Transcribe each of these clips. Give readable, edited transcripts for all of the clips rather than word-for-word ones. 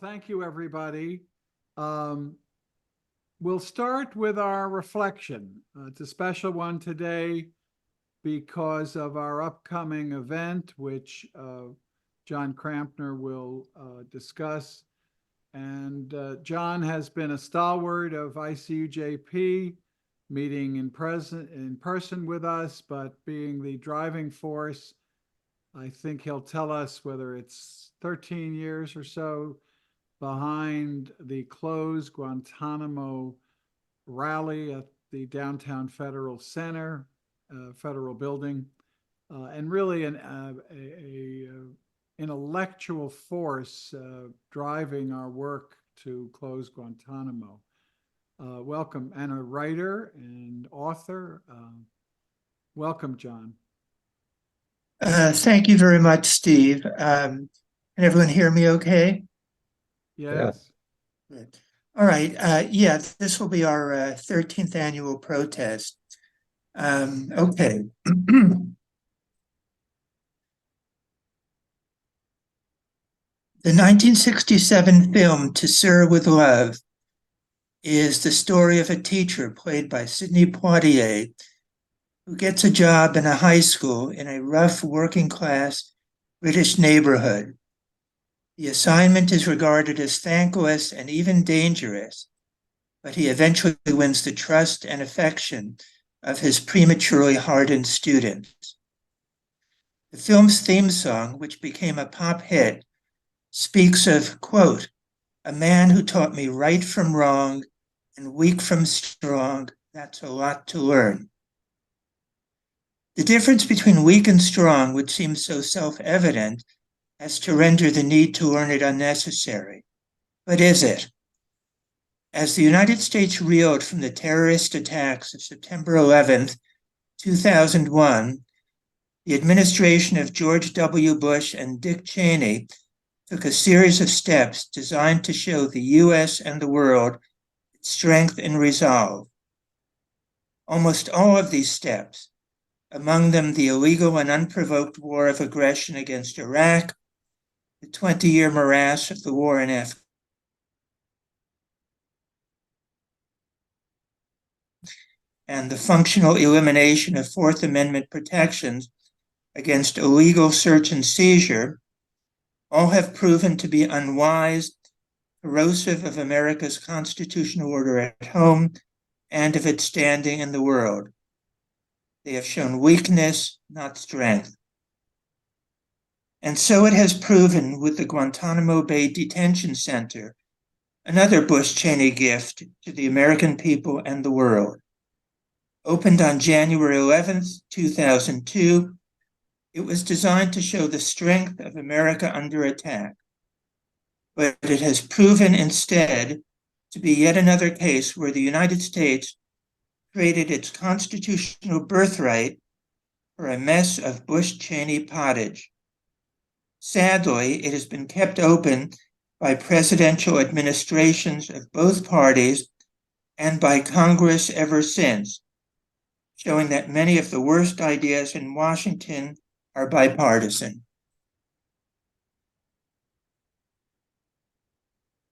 Thank you, everybody. Um, we'll start with our reflection. It's a special one today because of our upcoming event, which John Crampner will discuss. And John has been a stalwart of ICUJP, meeting in person with us, but being the driving force. I think he'll tell us whether it's 13 years or so behind the closed Guantanamo rally at the downtown Federal Center, Federal Building, and really an intellectual force driving our work to close Guantanamo. Welcome, and a writer and author. Welcome, John. Thank you very much, Steve. Can everyone hear me okay? Yes. Good. All right. Yeah, this will be our 13th annual protest. Okay. The 1967 film To Sir with Love is the story of a teacher played by Sidney Poitier who gets a job in a high school in a rough working class British neighborhood. The assignment is regarded as thankless and even dangerous, but he eventually wins the trust and affection of his prematurely hardened students. The film's theme song, which became a pop hit, speaks of, quote, a man who taught me right from wrong and weak from strong. That's a lot to learn. The difference between weak and strong would seem so self-evident as to render the need to learn it unnecessary. But is it? As the United States reeled from the terrorist attacks of September 11th, 2001, the administration of George W. Bush and Dick Cheney took a series of steps designed to show the U.S. and the world its strength and resolve. Almost all of these steps, among them the illegal and unprovoked war of aggression against Iraq, the 20-year morass of the war in Afghanistan, and the functional elimination of Fourth Amendment protections against illegal search and seizure, all have proven to be unwise, corrosive of America's constitutional order at home and of its standing in the world. They have shown weakness, not strength. And so it has proven with the Guantanamo Bay Detention Center, another Bush-Cheney gift to the American people and the world. Opened on January 11th, 2002, it was designed to show the strength of America under attack. But it has proven instead to be yet another case where the United States traded its constitutional birthright for a mess of Bush-Cheney pottage. Sadly, it has been kept open by presidential administrations of both parties and by Congress ever since, showing that many of the worst ideas in Washington are bipartisan.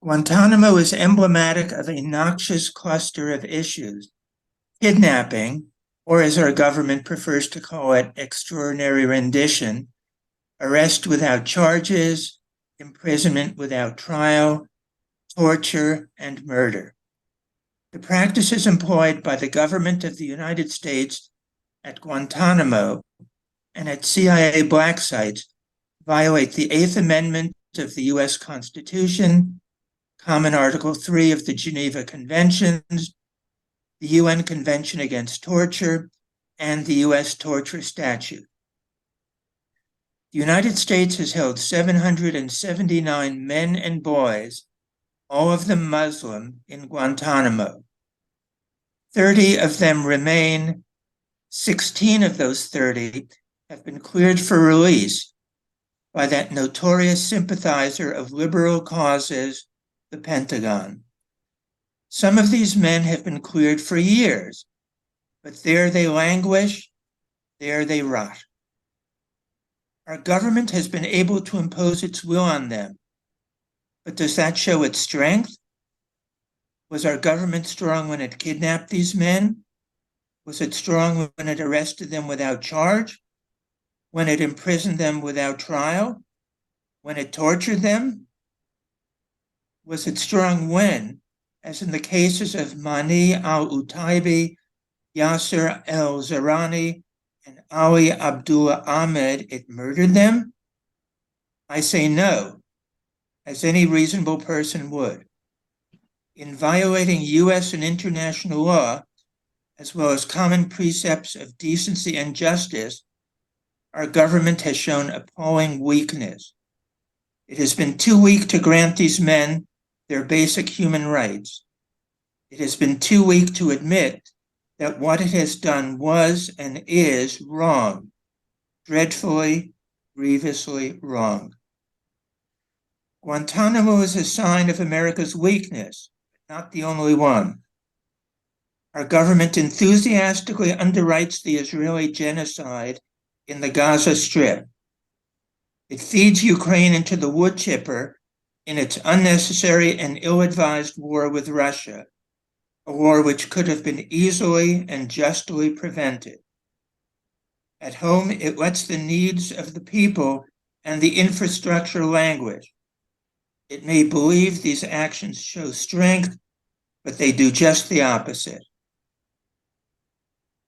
Guantanamo is emblematic of a noxious cluster of issues: kidnapping, or as our government prefers to call it, extraordinary rendition, arrest without charges, imprisonment without trial, torture, and murder. The practices employed by the government of the United States at Guantanamo and at CIA black sites violate the Eighth Amendment of the U.S. Constitution, Common Article 3 of the Geneva Conventions, the UN Convention Against Torture, and the U.S. Torture Statute. The United States has held 779 men and boys, all of them Muslim, in Guantanamo. 30 of them remain. 16 of those 30 have been cleared for release by that notorious sympathizer of liberal causes, the Pentagon. Some of these men have been cleared for years, but there they languish, there they rot. Our government has been able to impose its will on them, But does that show its strength? Was our government strong when it kidnapped these men? Was it strong when it arrested them without charge? When it imprisoned them without trial? When it tortured them? Was it strong when, as in the cases of Mani al-Utaibi, Yasser el-Zarani, and Ali Abdul Ahmed, it murdered them? I say no, as any reasonable person would. In violating US and international law, as well as common precepts of decency and justice, our government has shown appalling weakness. It has been too weak to grant these men their basic human rights. It has been too weak to admit that what it has done was and is wrong, dreadfully, grievously wrong. Guantanamo is a sign of America's weakness, but not the only one. Our government enthusiastically underwrites the Israeli genocide in the Gaza Strip. It feeds Ukraine into the wood chipper in its unnecessary and ill-advised war with Russia, a war which could have been easily and justly prevented. At home, it lets the needs of the people and the infrastructure languish. It may believe these actions show strength, but they do just the opposite.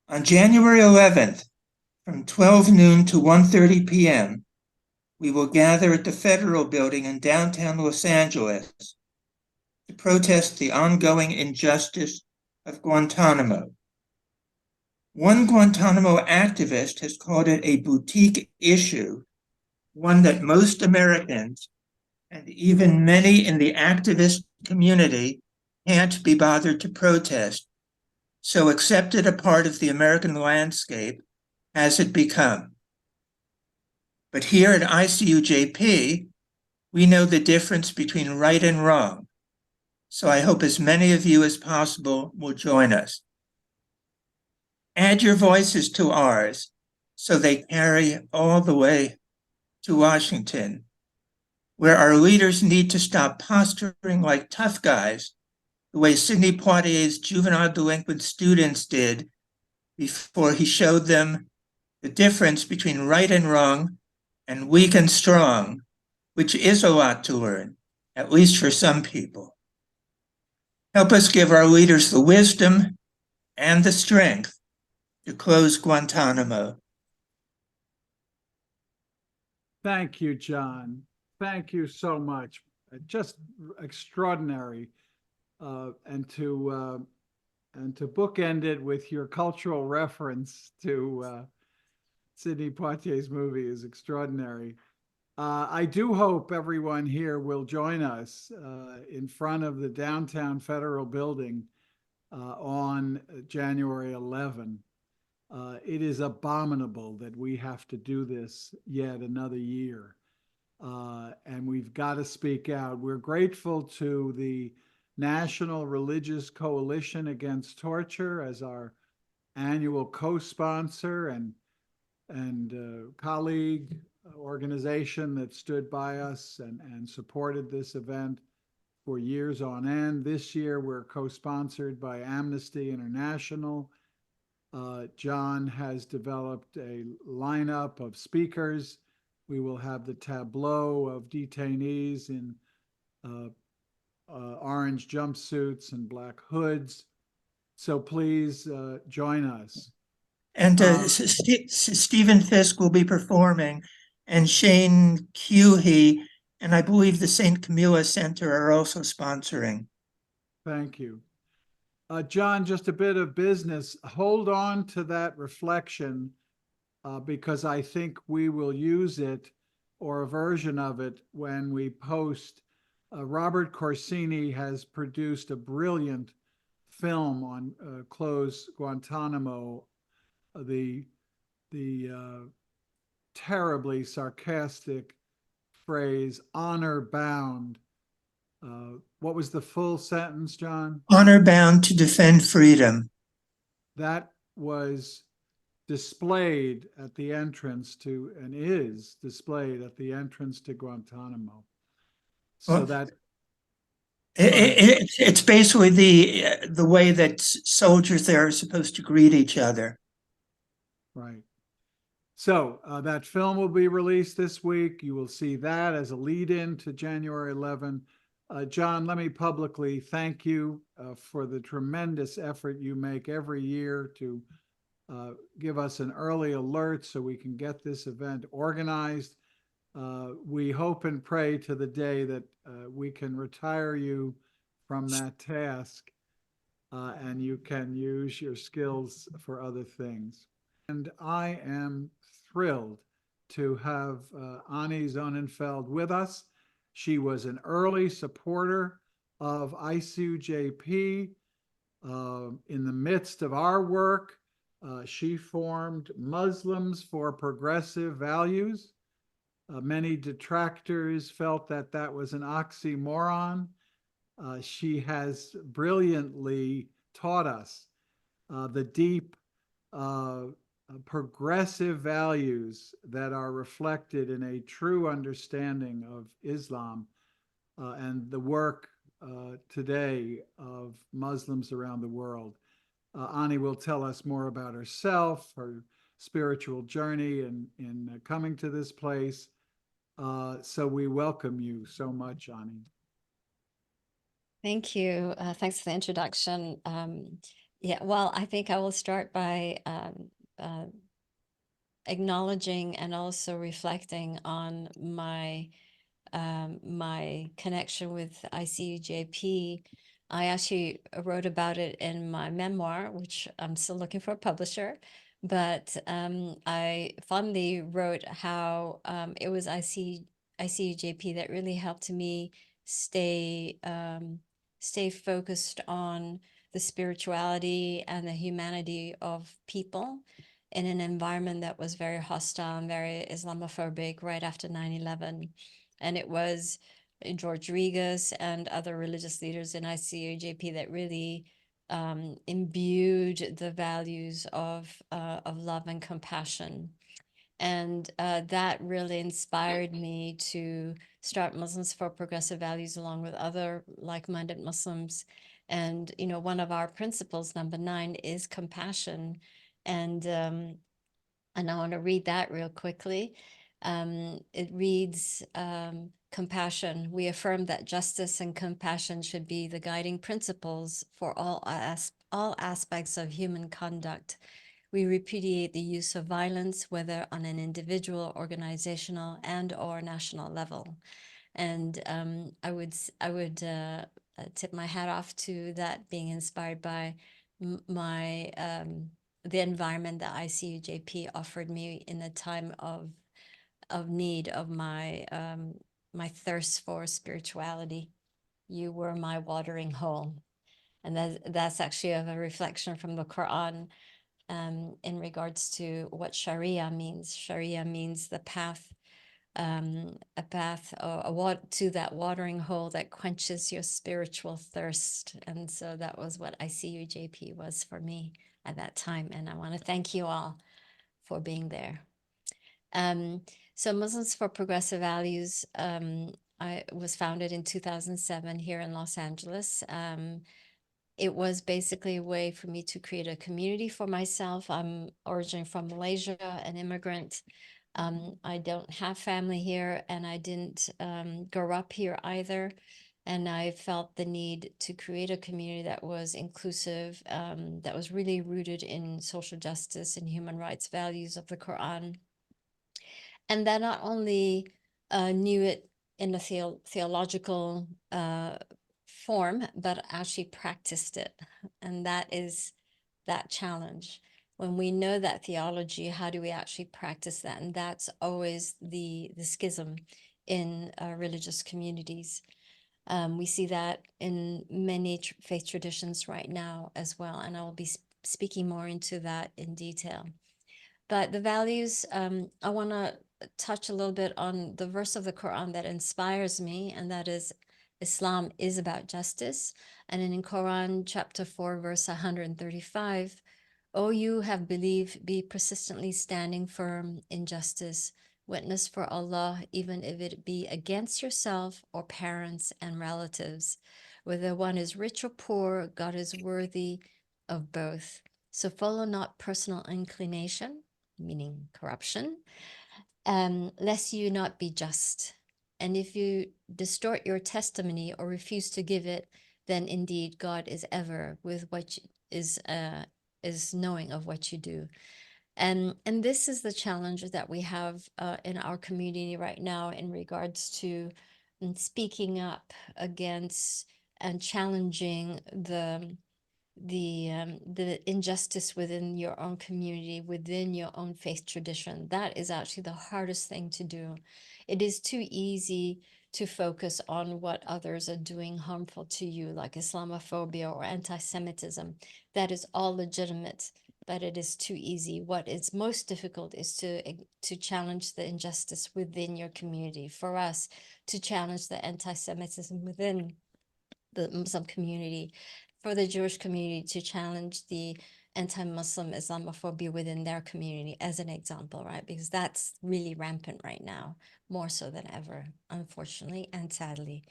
On January 11th, from 12 noon to 1:30 p.m., we will gather at the Federal Building in downtown Los Angeles to protest the ongoing injustice of Guantanamo. One Guantanamo activist has called it a boutique issue, one that most Americans, and even many in the activist community, can't be bothered to protest, so accepted a part of the American landscape has it become. But here at ICUJP, we know the difference between right and wrong, so I hope as many of you as possible will join us. Add your voices to ours so they carry all the way to Washington, where our leaders need to stop posturing like tough guys the way Sidney Poitier's juvenile delinquent students did before he showed them the difference between right and wrong and weak and strong, which is a lot to learn, at least for some people. Help us give our leaders the wisdom and the strength to close Guantanamo. Thank you, John. Thank you so much. Just extraordinary. And to bookend it with your cultural reference to Sidney Poitier's movie is extraordinary. I do hope everyone here will join us in front of the downtown Federal Building on January 11. It is abominable that we have to do this yet another year. And we've got to speak out. We're grateful to the National Religious Coalition Against Torture as our annual co-sponsor and colleague organization that stood by us and supported this event for years on end. This year, we're co-sponsored by Amnesty International. John has developed a lineup of speakers. We will have the tableau of detainees in orange jumpsuits and black hoods. So please join us. And Stephen Fisk will be performing, and Shane Cuhey, and I believe the St. Camilla Center are also sponsoring. Thank you. John, just a bit of business. Hold on to that reflection because I think we will use it or a version of it when we post. Robert Corsini has produced a brilliant film on Close Guantanamo, the terribly sarcastic phrase, honor bound. What was the full sentence, John? Honor bound to defend freedom. That was displayed at the entrance to, and is displayed at the entrance to Guantanamo. So that It's basically the way that soldiers there are supposed to greet each other. Right. So that film will be released this week. You will see that as a lead-in to January 11. John, let me publicly thank you for the tremendous effort you make every year to give us an early alert so we can get this event organized. We hope and pray to the day that we can retire you from that task and you can use your skills for other things. And I am thrilled to have Ani Zonneveld with us. She was an early supporter of ICUJP. In the midst of our work, she formed Muslims for Progressive Values. Many detractors felt that that was an oxymoron. She has brilliantly taught us the deep progressive values that are reflected in a true understanding of Islam and the work today of Muslims around the world. Ani will tell us more about herself, her spiritual journey in coming to this place. So we welcome you so much, Ani. Thank you. Thanks for the introduction. Yeah, well, I think I will start by acknowledging and also reflecting on my connection with ICUJP. I actually wrote about it in my memoir, which I'm still looking for a publisher, but I fondly wrote how it was ICUJP that really helped me stay focused on the spirituality and the humanity of people in an environment that was very hostile and very Islamophobic right after 9/11. And it was George Regas and other religious leaders in ICUJP that really imbued the values of love and compassion. And that really inspired me to start Muslims for Progressive Values along with other like-minded Muslims. And, you know, one of our principles, number 9, is compassion. And I want to read that real quickly. It reads, compassion. We affirm that justice and compassion should be the guiding principles for all aspects of human conduct. We repudiate the use of violence, whether on an individual, organizational, and/or national level. And I would tip my hat off to that, being inspired by my the environment that ICUJP offered me in the time of need of my my thirst for spirituality. You were my watering hole, and that's actually a reflection from the Quran. In regards to what Sharia means. Sharia means the path, a path to that watering hole that quenches your spiritual thirst. And so that was what ICUJP was for me at that time. And I want to thank you all for being there. So Muslims for Progressive Values I was founded in 2007 here in Los Angeles. It was basically a way for me to create a community for myself. I'm originally from Malaysia, an immigrant. I don't have family here, and I didn't grow up here either. And I felt the need to create a community that was inclusive, that was really rooted in social justice and human rights values of the Quran. And that not only knew it in a theological form, but actually practiced it. And that is that challenge. When we know that theology, how do we actually practice that? And that's always the schism in religious communities. We see that in many faith traditions right now as well. And I will be speaking more into that in detail. But the values, I want to touch a little bit on the verse of the Quran that inspires me, and that is Islam is about justice. And in Quran chapter 4, verse 135, "O you have believed, be persistently standing firm in justice. Witness for Allah, even if it be against yourself or parents and relatives. Whether one is rich or poor, God is worthy of both. So follow not personal inclination, meaning corruption, lest you not be just. And if you distort your testimony or refuse to give it, then indeed God is ever with what is knowing of what you do. And this is the challenge that we have in our community right now in regards to speaking up against and challenging the injustice within your own community, within your own faith tradition. That is actually the hardest thing to do. It is too easy to focus on what others are doing harmful to you, like Islamophobia or anti-Semitism. That is all legitimate, but it is too easy. What is most difficult is to challenge the injustice within your community. For us, to challenge the anti-Semitism within the Muslim community, for the Jewish community to challenge the anti-Muslim Islamophobia within their community, as an example, right? Because that's really rampant right now, more so than ever, unfortunately and sadly.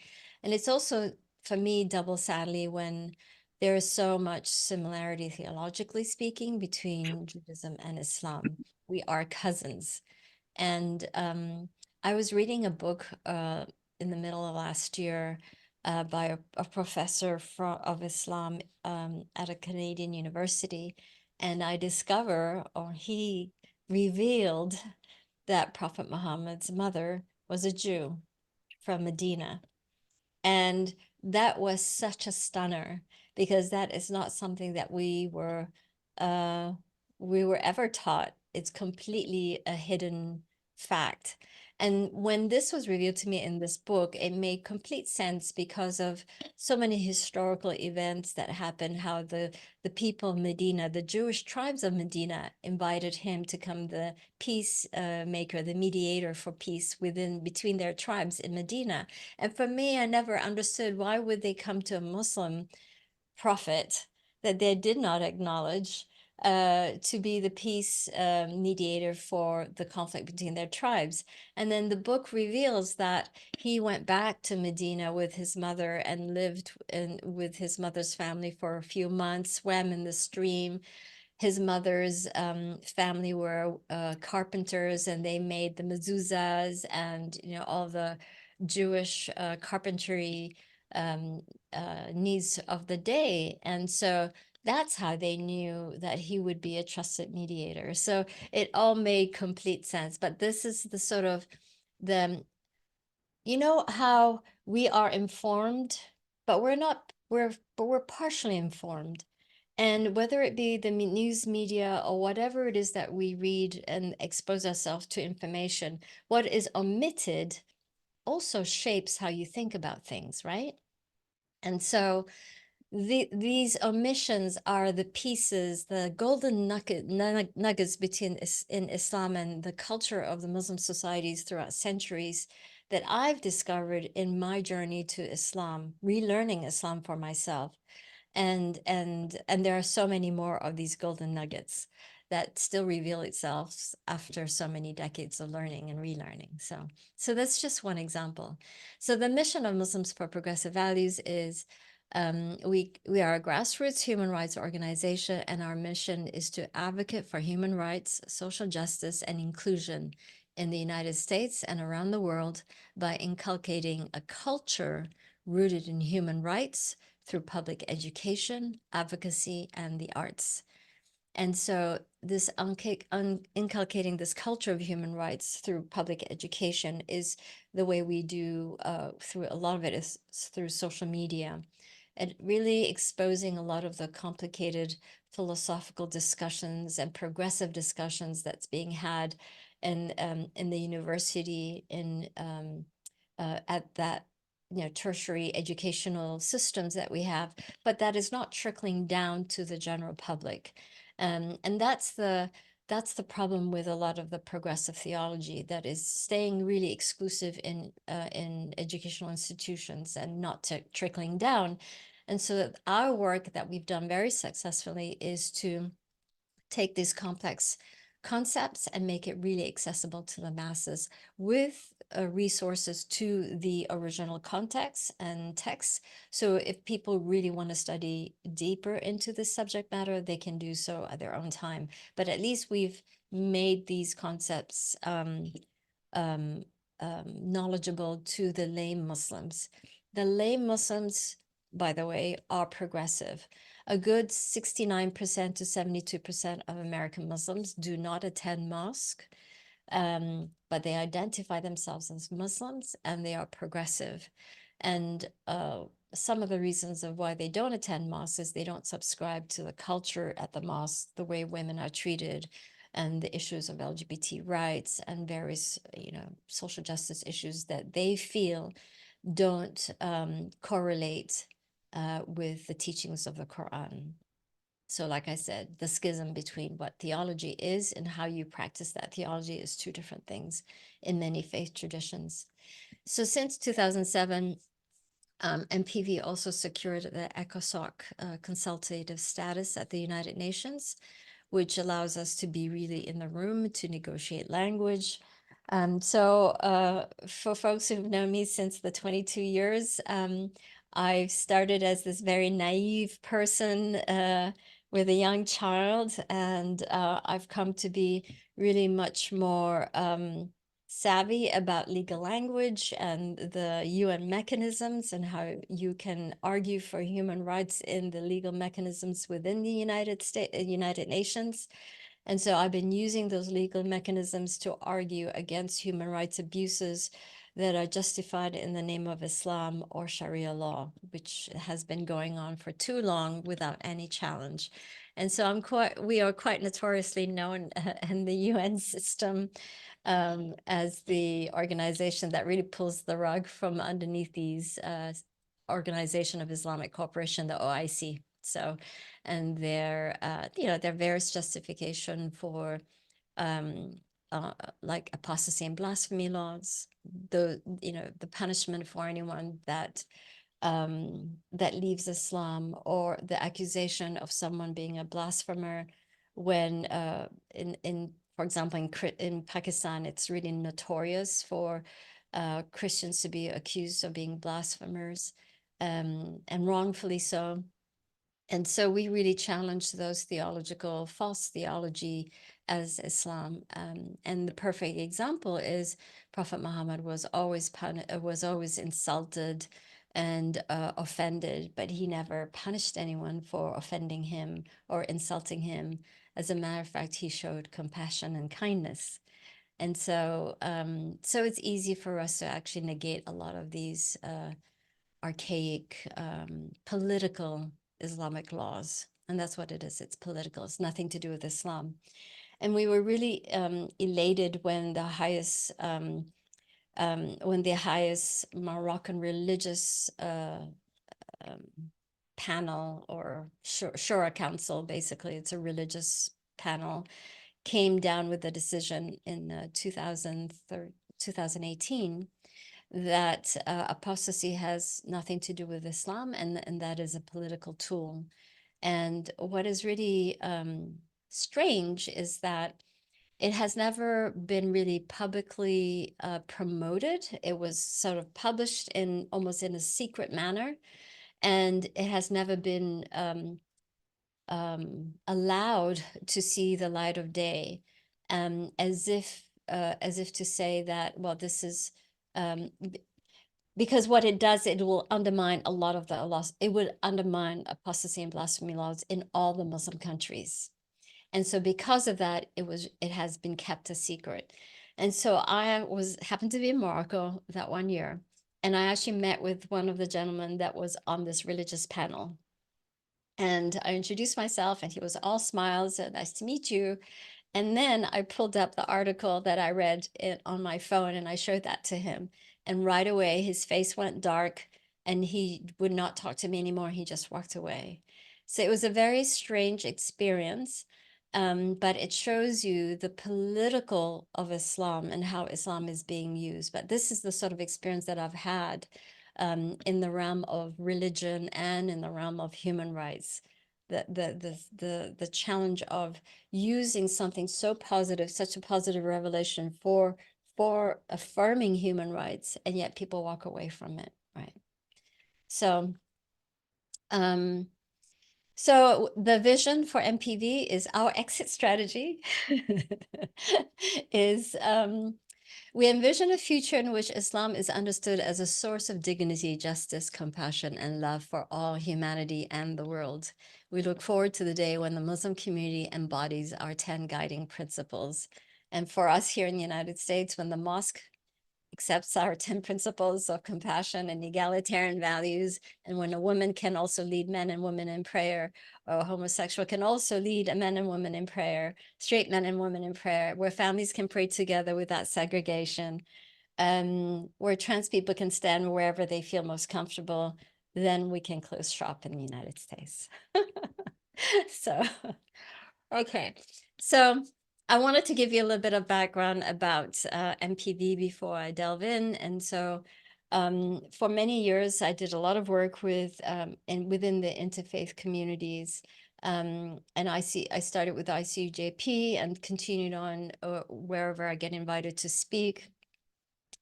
And it's also, for me, double sadly when there is so much similarity, theologically speaking, between Judaism and Islam. We are cousins. And I was reading a book in the middle of last year by a professor of Islam at a Canadian university. And I discover, or he revealed, that Prophet Muhammad's mother was a Jew from Medina. And that was such a stunner, because that is not something that we were ever taught. It's completely a hidden fact. And when this was revealed to me in this book, it made complete sense because of so many historical events that happened, how the people of Medina, the Jewish tribes of Medina, invited him to come the peace maker, the mediator for peace between their tribes in Medina. And for me, I never understood, why would they come to a Muslim prophet that they did not acknowledge to be the peace mediator for the conflict between their tribes. And then the book reveals that he went back to Medina with his mother and lived with his mother's family for a few months, swam in the stream. His mother's family were carpenters, and they made the mezuzahs and all the Jewish carpentry needs of the day. And so that's how they knew that he would be a trusted mediator. So it all made complete sense. But this is the sort of how we are informed, but we're partially informed. And whether it be the news media or whatever it is that we read and expose ourselves to information, what is omitted also shapes how you think about things, right? And so these omissions are the pieces, the golden nuggets in Islam and the culture of the Muslim societies throughout centuries that I've discovered in my journey to Islam, relearning Islam for myself. And there are so many more of these golden nuggets that still reveal itself after so many decades of learning and relearning. So that's just one example. So the mission of Muslims for Progressive Values is we are a grassroots human rights organization, and our mission is to advocate for human rights, social justice, and inclusion in the United States and around the world by inculcating a culture rooted in human rights through public education, advocacy, and the arts. And so this inculcating this culture of human rights through public education is the way we do through a lot of it is through social media, and really exposing a lot of the complicated philosophical discussions and progressive discussions that's being had in the university at that tertiary educational systems that we have, but that is not trickling down to the general public. And that's the problem with a lot of the progressive theology that is staying really exclusive in educational institutions and not trickling down. And so our work that we've done very successfully is to take these complex concepts and make it really accessible to the masses with resources to the original context and text. So if people really want to study deeper into the subject matter, they can do so at their own time. But at least we've made these concepts knowledgeable to the lay Muslims. The lay Muslims, by the way, are progressive. A good 69% to 72% of American Muslims do not attend mosque, but they identify themselves as Muslims and they are progressive. And some of the reasons of why they don't attend mosque is they don't subscribe to the culture at the mosque, the way women are treated, and the issues of LGBT rights and various, social justice issues that they feel don't correlate with the teachings of the Quran. So like I said, the schism between what theology is and how you practice that theology is two different things in many faith traditions. So since 2007, MPV also secured the ECOSOC consultative status at the United Nations, which allows us to be really in the room to negotiate language. So for folks who've known me since the 22 years, I started as this very naive person with a young child, and I've come to be really much more savvy about legal language and the UN mechanisms and how you can argue for human rights in the legal mechanisms within the United Nations. And so I've been using those legal mechanisms to argue against human rights abuses that are justified in the name of Islam or Sharia law, which has been going on for too long without any challenge. And so we are quite notoriously known in the UN system as the organization that really pulls the rug from underneath these Organization of Islamic Cooperation, the OIC. So, and their various justification for like apostasy and blasphemy laws, the punishment for anyone that leaves Islam, or the accusation of someone being a blasphemer when for example, in Pakistan, it's really notorious for Christians to be accused of being blasphemers, and wrongfully so. And so we really challenge those false theology as Islam. And the perfect example is Prophet Muhammad was always insulted and offended, but he never punished anyone for offending him or insulting him. As a matter of fact, he showed compassion and kindness. And so it's easy for us to actually negate a lot of these archaic political Islamic laws. And that's what it is. It's political. It's nothing to do with Islam. And we were really elated when the highest Moroccan religious panel, or Shura Council, basically, it's a religious panel, came down with a decision in 2018 that apostasy has nothing to do with Islam, and that is a political tool. And what is really strange is that it has never been really publicly promoted. It was sort of published almost in a secret manner, and it has never been allowed to see the light of day, as if to say that, well, this is because what it does, it will undermine a lot of the laws. It would undermine apostasy and blasphemy laws in all the Muslim countries. And so because of that, it has been kept a secret. And so I happened to be in Morocco that one year, and I actually met with one of the gentlemen that was on this religious panel. And I introduced myself, and he was all smiles, and nice to meet you. And then I pulled up the article that I read on my phone, and I showed that to him. And right away, his face went dark, and he would not talk to me anymore. He just walked away. So it was a very strange experience, but it shows you the political of Islam and how Islam is being used. But this is the sort of experience that I've had in the realm of religion and in the realm of human rights. The challenge of using something so positive, such a positive revelation for for affirming human rights, and yet people walk away from it, right? So, so the vision for MPV is our exit strategy is we envision a future in which Islam is understood as a source of dignity, justice, compassion, and love for all humanity and the world. We look forward to the day when the Muslim community embodies our 10 guiding principles. And for us here in the United States, when the mosque accepts our 10 principles of compassion and egalitarian values, and when a woman can also lead men and women in prayer, or a homosexual can also lead men and women in prayer, straight men and women in prayer, where families can pray together without segregation, where trans people can stand wherever they feel most comfortable, then we can close shop in the United States. So, okay. So I wanted to give you a little bit of background about MPV before I delve in. And so for many years, I did a lot of work with and within the interfaith communities. And I started with ICUJP and continued on wherever I get invited to speak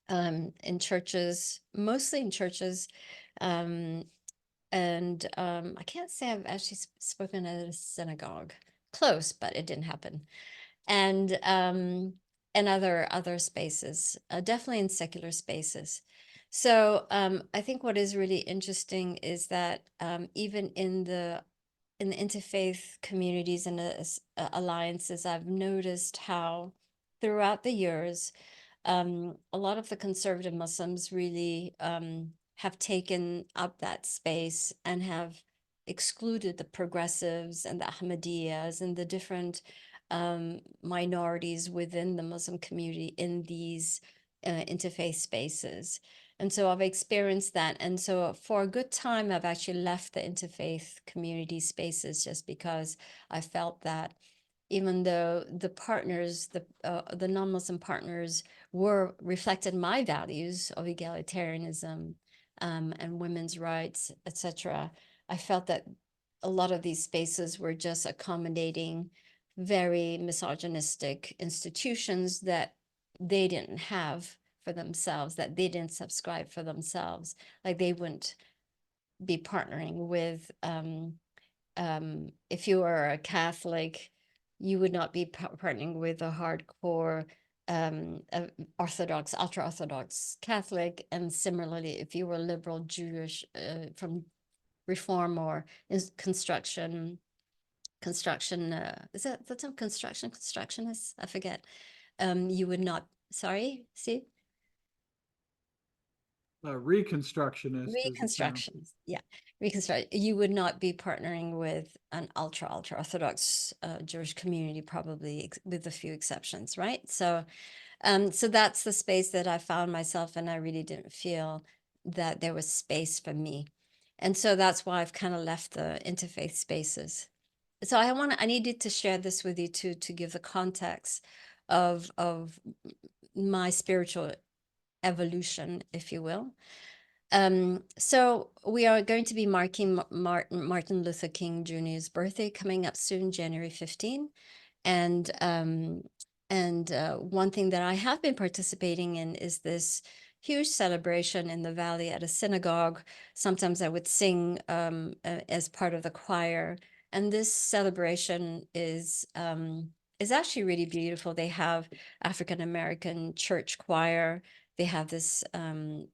in churches, mostly in churches. I can't say I've actually spoken at a synagogue. Close, but it didn't happen. And other spaces, definitely in secular spaces. So I think what is really interesting is that even in the interfaith communities and alliances, I've noticed how throughout the years, a lot of the conservative Muslims really have taken up that space and have excluded the progressives and the Ahmadiyyas and the different minorities within the Muslim community in these interfaith spaces. And so I've experienced that. And so for a good time, I've actually left the interfaith community spaces just because I felt that even though the partners, the non-Muslim partners reflected my values of egalitarianism and women's rights, etc., I felt that a lot of these spaces were just accommodating very misogynistic institutions that they didn't have for themselves, that they didn't subscribe for themselves. Like they wouldn't be partnering with, if you were a Catholic, you would not be partnering with a hardcore Orthodox, ultra-Orthodox Catholic. And similarly, if you were liberal Jewish from Reform or construction, is that the term constructionist? I forget. You would not, sorry, see? Reconstructionist is the term. Reconstructions, yeah, reconstruct. You would not be partnering with an ultra-Orthodox Jewish community, probably with a few exceptions, right? So, so that's the space that I found myself, and I really didn't feel that there was space for me, and so that's why I've kind of left the interfaith spaces. So I needed to share this with you to give the context of my spiritual evolution, if you will. So we are going to be marking Martin Luther King Jr.'s birthday coming up soon, January 15. And one thing that I have been participating in is this huge celebration in the Valley at a synagogue. Sometimes I would sing as part of the choir. And this celebration is actually really beautiful. They have African-American church choir. They have this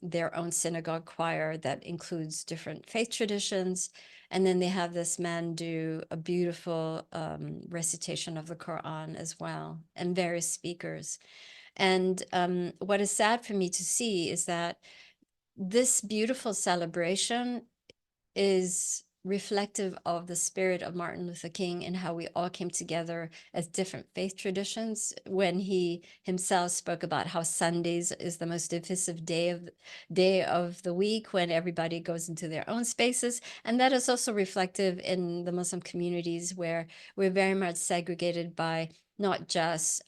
their own synagogue choir that includes different faith traditions. And then they have this man do a beautiful recitation of the Quran as well, and various speakers. And what is sad for me to see is that this beautiful celebration is reflective of the spirit of Martin Luther King and how we all came together as different faith traditions when he himself spoke about how Sundays is the most divisive day of the week when everybody goes into their own spaces. And that is also reflective in the Muslim communities where we're very much segregated by not just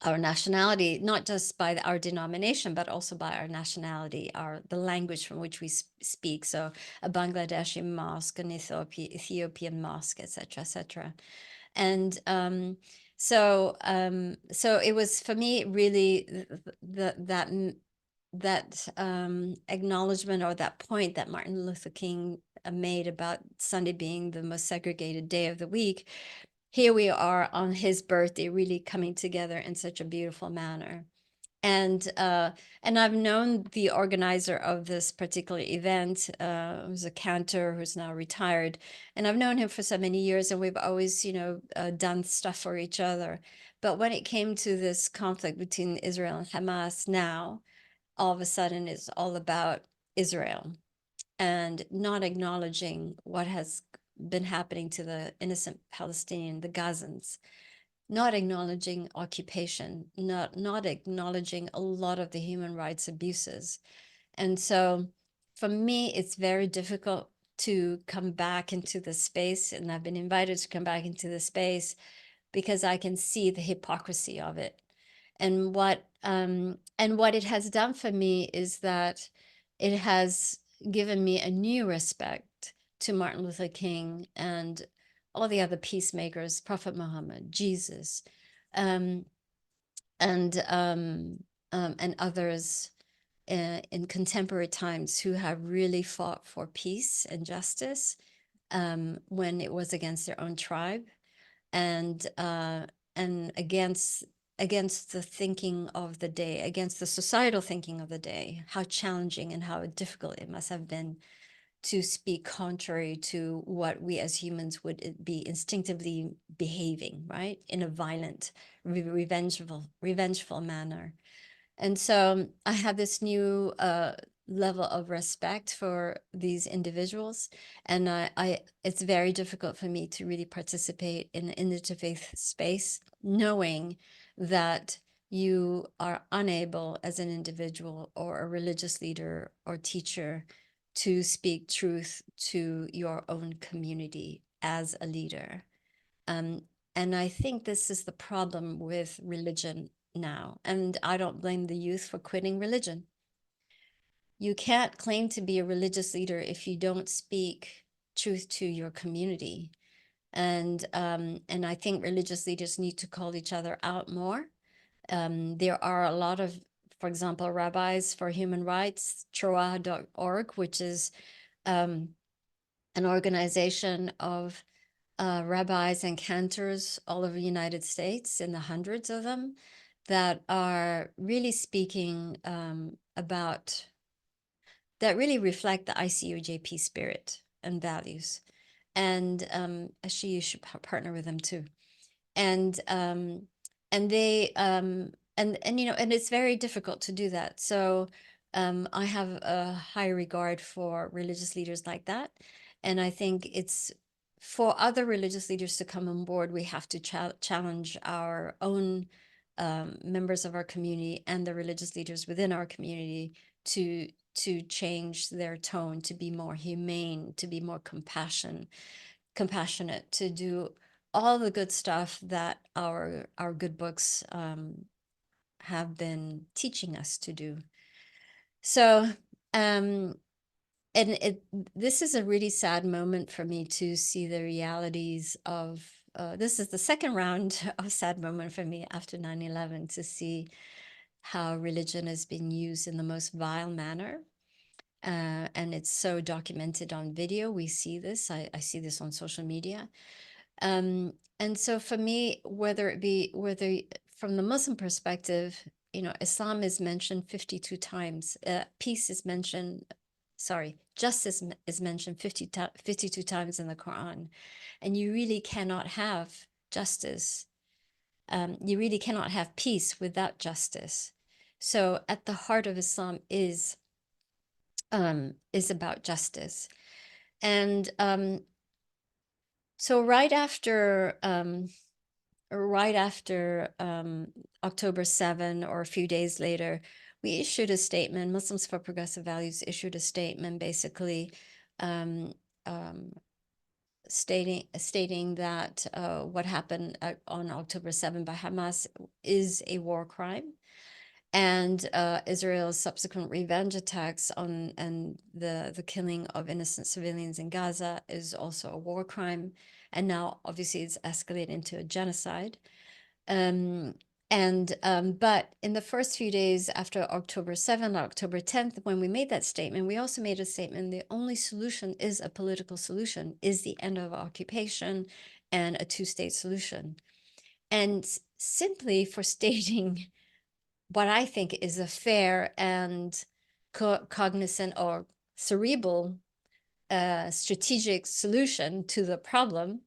our nationality, not just by our denomination, but also by our nationality, the language from which we speak. So a Bangladeshi mosque, an Ethiopian mosque, etc., etc. And So it was for me really that acknowledgement, or that point that Martin Luther King made about Sunday being the most segregated day of the week. Here we are on his birthday, really coming together in such a beautiful manner. And I've known the organizer of this particular event, who's a cantor who's now retired, and I've known him for so many years, and we've always, done stuff for each other. But when it came to this conflict between Israel and Hamas, now all of a sudden it's all about Israel and not acknowledging what has been happening to the innocent Palestinian, the Gazans, not acknowledging occupation, not acknowledging a lot of the human rights abuses. And so for me, it's very difficult to come back into the space, and I've been invited to come back into the space because I can see the hypocrisy of it. And what it has done for me is that it has given me a new respect to Martin Luther King and all the other peacemakers, Prophet Muhammad, Jesus, um, and others in contemporary times who have really fought for peace and justice when it was against their own tribe, and against the thinking of the day, against the societal thinking of the day, how challenging and how difficult it must have been to speak contrary to what we as humans would be instinctively behaving, right, in a violent, revengeful manner. And so I have this new level of respect for these individuals, and it's very difficult for me to really participate in the interfaith space, knowing that you are unable as an individual or a religious leader or teacher to speak truth to your own community as a leader. And I think this is the problem with religion now. And I don't blame the youth for quitting religion. You can't claim to be a religious leader if you don't speak truth to your community. And I think religious leaders need to call each other out more. There are a lot of, for example, Rabbis for Human Rights, troah.org, which is an organization of rabbis and cantors all over the United States, in the hundreds of them, that are really speaking about, that really reflect the ICUJP spirit and values. And actually, you should partner with them too. And they and it's very difficult to do that. So I have a high regard for religious leaders like that, and I think it's for other religious leaders to come on board, we have to challenge our own members of our community and the religious leaders within our community to change their tone, to be more humane, to be more compassionate, to do all the good stuff that our good books have been teaching us to do. So, this is a really sad moment for me to see the realities of, this is the second round of sad moment for me after 9/11, to see how religion has been used in the most vile manner. And it's so documented on video. We see this, I see this on social media. And so for me, whether from the Muslim perspective, Islam is mentioned 52 times, peace is mentioned, justice is mentioned 52 times in the Quran. And you really cannot have justice. You really cannot have peace without justice. So at the heart of Islam is about justice. And so right after October 7, or a few days later, we issued a statement. Muslims for Progressive Values issued a statement, basically stating that what happened on October 7 by Hamas is a war crime, and Israel's subsequent revenge attacks and the killing of innocent civilians in Gaza is also a war crime. And now, obviously, it's escalated into a genocide. Um, but in the first few days after October 7th, October 10th, when we made that statement, we also made a statement, the only solution is a political solution, is the end of occupation and a two-state solution. And simply for stating what I think is a fair and cognizant or cerebral strategic solution to the problem,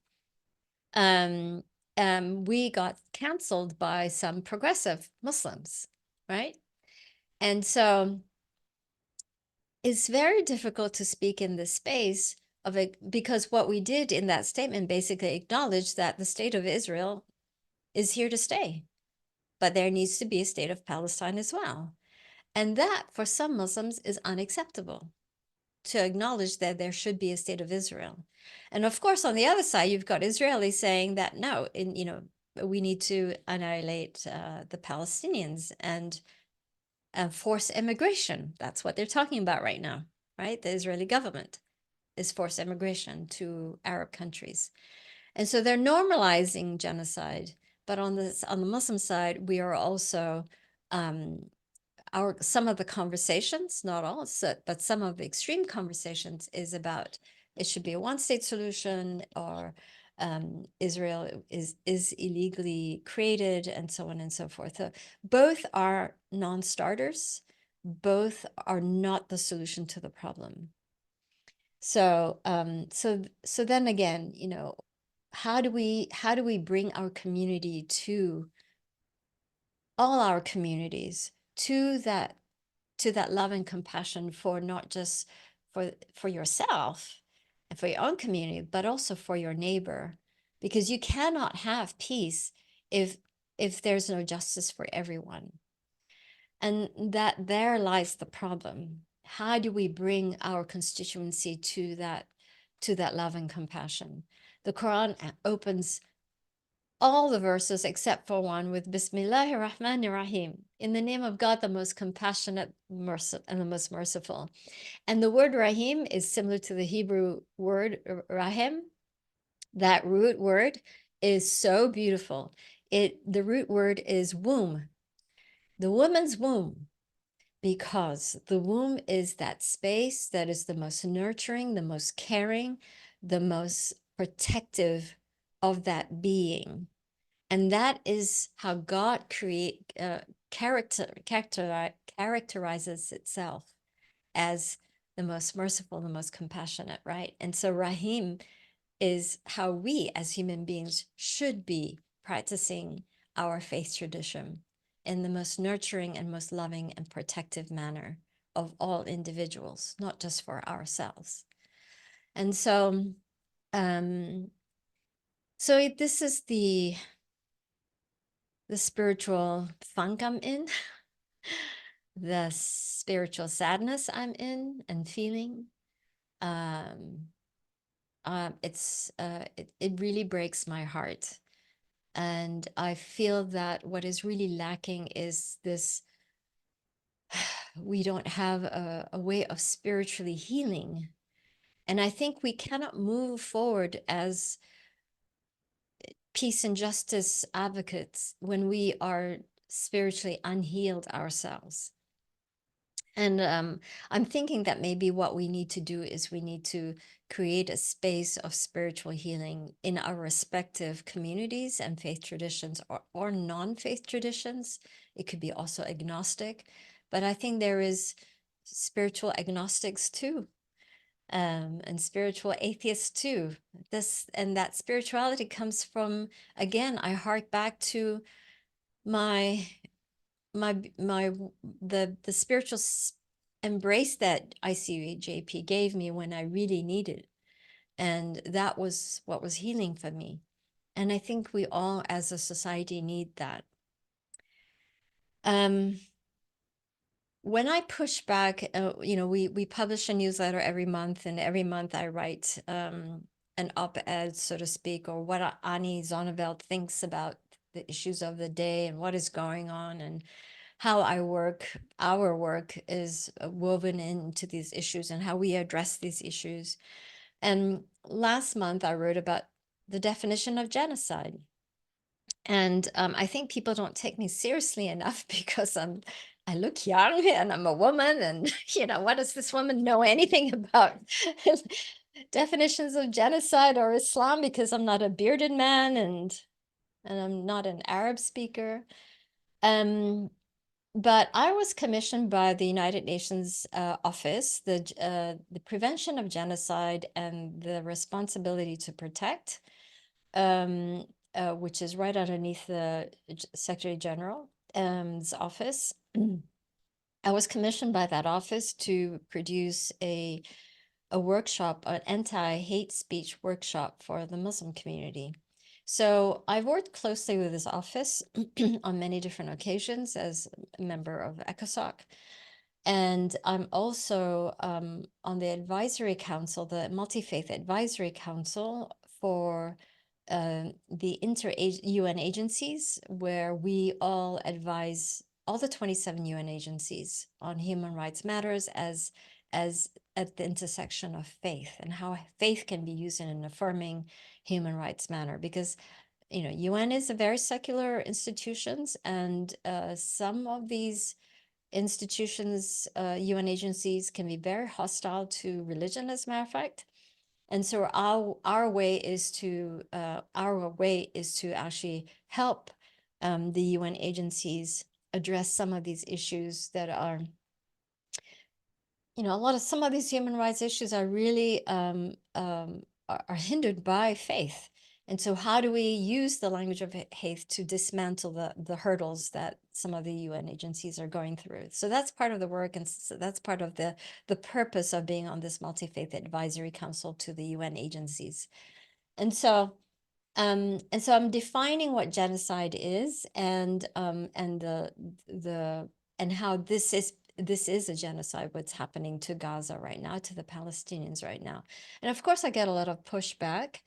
we got canceled by some progressive Muslims, right? And so it's very difficult to speak in this space of it, because what we did in that statement basically acknowledged that the state of Israel is here to stay, but there needs to be a state of Palestine as well. And that for some Muslims is unacceptable, to acknowledge that there should be a state of Israel. And of course, on the other side, you've got Israelis saying that no, we need to annihilate the Palestinians and force immigration. That's what they're talking about right now, right? The Israeli government is forced immigration to Arab countries. And so they're normalizing genocide. But on the Muslim side, we are also some of the conversations, not all, but some of the extreme conversations is about it should be a one-state solution, or Israel is illegally created, and so on and so forth. So both are non-starters. Both are not the solution to the problem. So so then again, how do we bring our community to all our communities to that love and compassion for not just for yourself and for your own community, but also for your neighbor, because you cannot have peace if there's no justice for everyone. And that there lies the problem. How do we bring our constituency to that love and compassion? The Quran opens all the verses except for one with Bismillahir Rahmanir Rahim, in the name of God, the most compassionate, and the most merciful. And the word Rahim is similar to the Hebrew word Rahim. That root word is so beautiful. The root word is womb, the woman's womb, because the womb is that space that is the most nurturing, the most caring, the most protective of that being. And that is how God characterizes itself as the most merciful, the most compassionate, right? And so Rahim is how we as human beings should be practicing our faith tradition in the most nurturing and most loving and protective manner of all individuals, not just for ourselves. And so, this is the spiritual funk I'm in, the spiritual sadness I'm in and feeling. It really breaks my heart. And I feel that what is really lacking is this, we don't have a way of spiritually healing. And I think we cannot move forward as peace and justice advocates when we are spiritually unhealed ourselves. And I'm thinking that maybe what we need to do is we need to create a space of spiritual healing in our respective communities and faith traditions, or non-faith traditions. It could be also agnostic, but I think there is spiritual agnostics too, and spiritual atheists too. That spirituality comes from, again, I hark back to the spiritual embrace that ICUJP gave me when I really needed, and that was what was healing for me. And I think we all as a society need that. When I push back, we publish a newsletter every month, and every month I write an op-ed, so to speak, or what Ani Zonneveld thinks about the issues of the day and what is going on, and how our work is woven into these issues and how we address these issues. And last month I wrote about the definition of genocide. And I think people don't take me seriously enough because I look young and I'm a woman, and what does this woman know anything about definitions of genocide or Islam, because I'm not a bearded man and I'm not an Arab speaker. But I was commissioned by the United Nations Office, the Prevention of Genocide and the Responsibility to Protect, which is right underneath the Secretary General's office. I was commissioned by that office to produce a workshop, an anti-hate speech workshop for the Muslim community. So I've worked closely with this office on many different occasions as a member of ECOSOC. And I'm also on the advisory council, the Multi-Faith Advisory Council for the UN agencies, where we all advise all the 27 UN agencies on human rights matters as at the intersection of faith, and how faith can be used in an affirming human rights manner. Because UN is a very secular institutions, and some of these institutions, UN agencies, can be very hostile to religion, as a matter of fact. And so our way is to actually help the UN agencies address some of these issues that are, some of these human rights issues are really are hindered by faith. And so how do we use the language of faith to dismantle the hurdles that some of the UN agencies are going through? So that's part of the work, and so that's part of the purpose of being on this Multi-Faith Advisory Council to the UN agencies. And so I'm defining what genocide is, and how this is a genocide, what's happening to Gaza right now, to the Palestinians right now. And of course, I get a lot of pushback.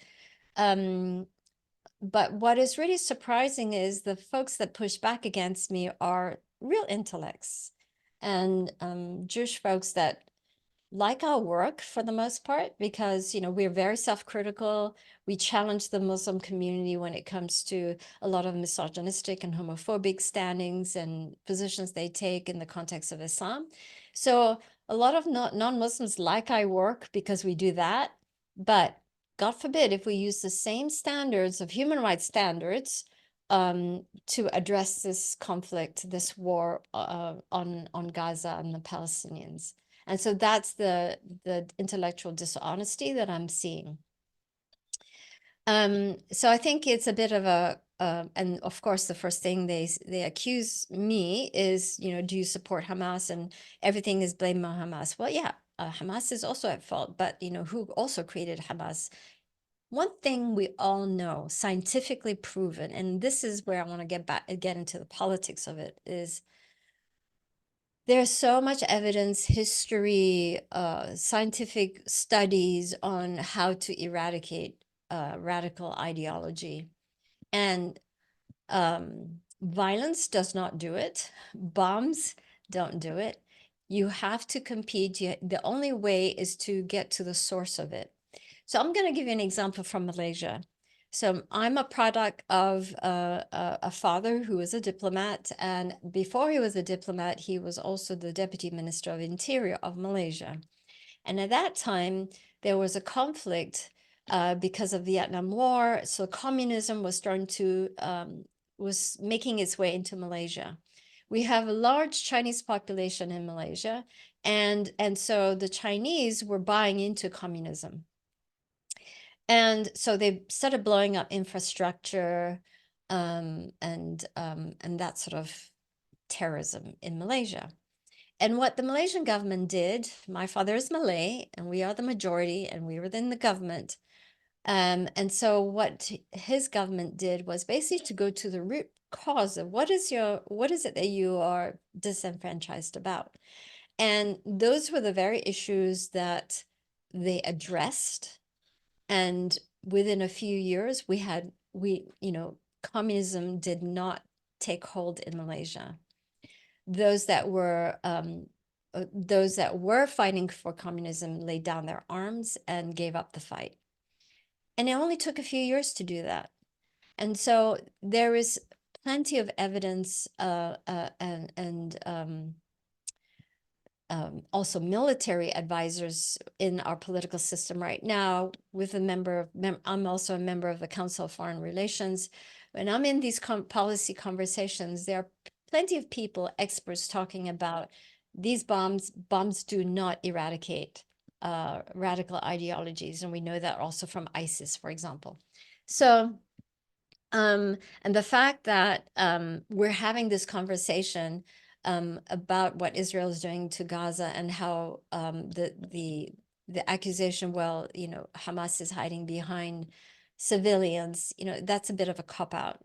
But what is really surprising is the folks that push back against me are real intellects and Jewish folks that like our work for the most part, because we're very self-critical. We challenge the Muslim community when it comes to a lot of misogynistic and homophobic standings and positions they take in the context of Islam. So a lot of non-Muslims like our work because we do that. But God forbid if we use the same standards of human rights standards to address this conflict, this war on Gaza and the Palestinians. And so that's the intellectual dishonesty that I'm seeing. So I think it's a bit of a, and of course, the first thing they accuse me is, do you support Hamas? And everything is blamed on Hamas. Well, yeah, Hamas is also at fault, but who also created Hamas? One thing we all know, scientifically proven, and this is where I want to get into the politics of it, is there's so much evidence, history, scientific studies on how to eradicate radical ideology. And violence does not do it. Bombs don't do it. You have to compete. The only way is to get to the source of it. So I'm going to give you an example from Malaysia. So I'm a product of a father who was a diplomat, and before he was a diplomat, he was also the Deputy Minister of Interior of Malaysia. And at that time, there was a conflict because of the Vietnam War. So communism was was making its way into Malaysia. We have a large Chinese population in Malaysia, and so the Chinese were buying into communism. And so they started blowing up infrastructure and that sort of terrorism in Malaysia. And what the Malaysian government did, my father is Malay, and we are the majority, and we were in the government. And so what his government did was basically to go to the root cause of what is it that you are disenfranchised about? And those were the very issues that they addressed. And within a few years, communism did not take hold in Malaysia. Those that were fighting for communism laid down their arms and gave up the fight. And it only took a few years to do that. And so there is plenty of evidence also military advisors in our political system right now. With I'm also a member of the Council of Foreign Relations. When I'm in these policy conversations, there are plenty of people, experts, talking about these bombs do not eradicate radical ideologies, and we know that also from ISIS, for example. So, and the fact that we're having this conversation about what Israel is doing to Gaza and how the accusation, well, Hamas is hiding behind civilians, that's a bit of a cop-out.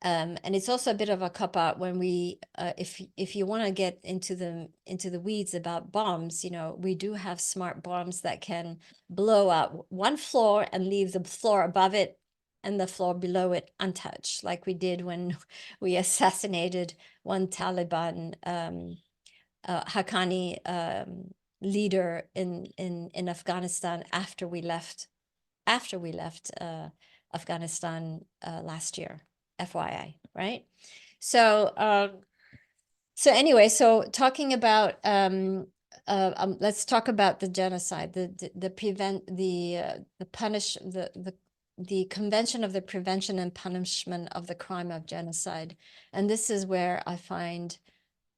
And it's also a bit of a cop-out when we, if you want to get into the weeds about bombs, we do have smart bombs that can blow up one floor and leave the floor above it and the floor below it untouched, like we did when we assassinated one Taliban Haqqani leader in Afghanistan after we left Afghanistan last year, FYI, right? So anyway, so talking about let's talk about the genocide, the Convention of the Prevention and Punishment of the Crime of Genocide. And this is where I find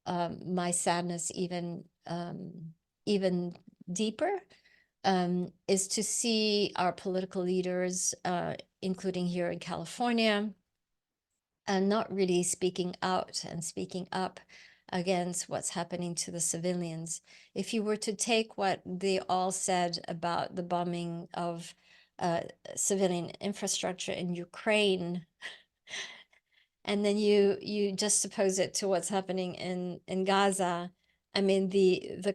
my sadness even deeper, is to see our political leaders, including here in California, and not really speaking out and speaking up against what's happening to the civilians. If you were to take what they all said about the bombing of civilian infrastructure in Ukraine, and then you just suppose it to what's happening in Gaza, I mean, the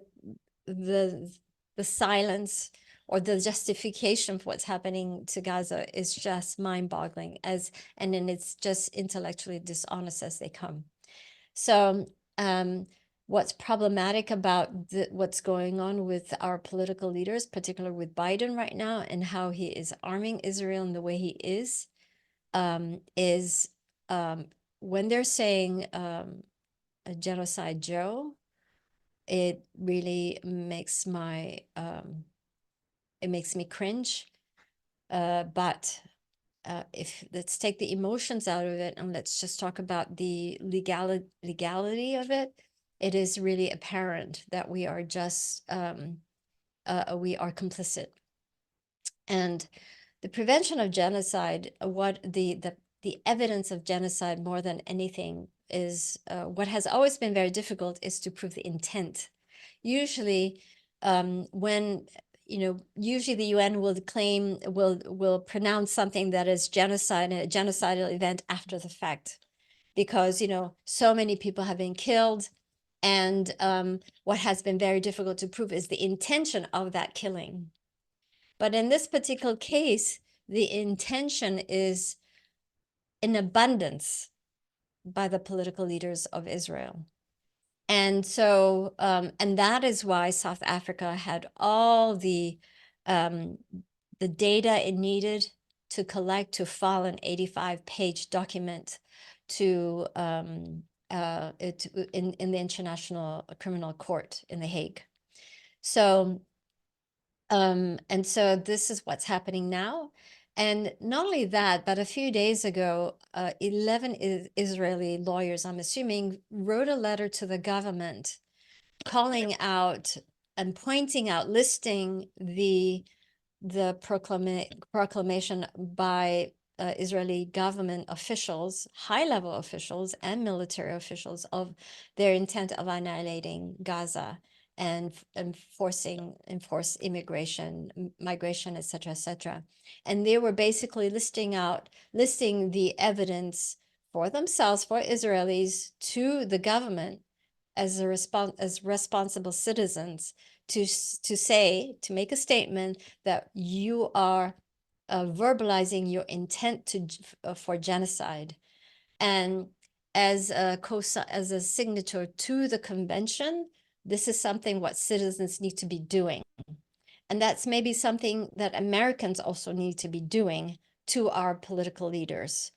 silence or the justification for what's happening to Gaza is just mind-boggling, and then it's just intellectually dishonest as they come. So what's problematic about what's going on with our political leaders, particularly with Biden right now, and how he is arming Israel in the way he is when they're saying a genocide Joe, it really makes me cringe. But if let's take the emotions out of it and let's just talk about the legality of it, it is really apparent that we are just we are complicit. And the prevention of genocide, what the evidence of genocide more than anything is what has always been very difficult is to prove the intent. Usually when usually the UN will pronounce something that is genocide, a genocidal event after the fact, because so many people have been killed, and what has been very difficult to prove is the intention of that killing. But in this particular case, the intention is in abundance by the political leaders of Israel. And so, and that is why South Africa had all the data it needed to collect, to file an 85-page document to in the International Criminal Court in The Hague. So, and so this is what's happening now. And not only that, but a few days ago, 11 Israeli lawyers, I'm assuming, wrote a letter to the government calling out and pointing out, listing the proclamation by Israeli government officials, high-level officials and military officials, of their intent of annihilating Gaza and enforce immigration, migration, etc., etc. And they were basically listing the evidence for themselves, for Israelis, to the government as responsible citizens, to make a statement that you are verbalizing your intent for genocide. And as a signature to the convention, this is something what citizens need to be doing. And that's maybe something that Americans also need to be doing to our political leaders,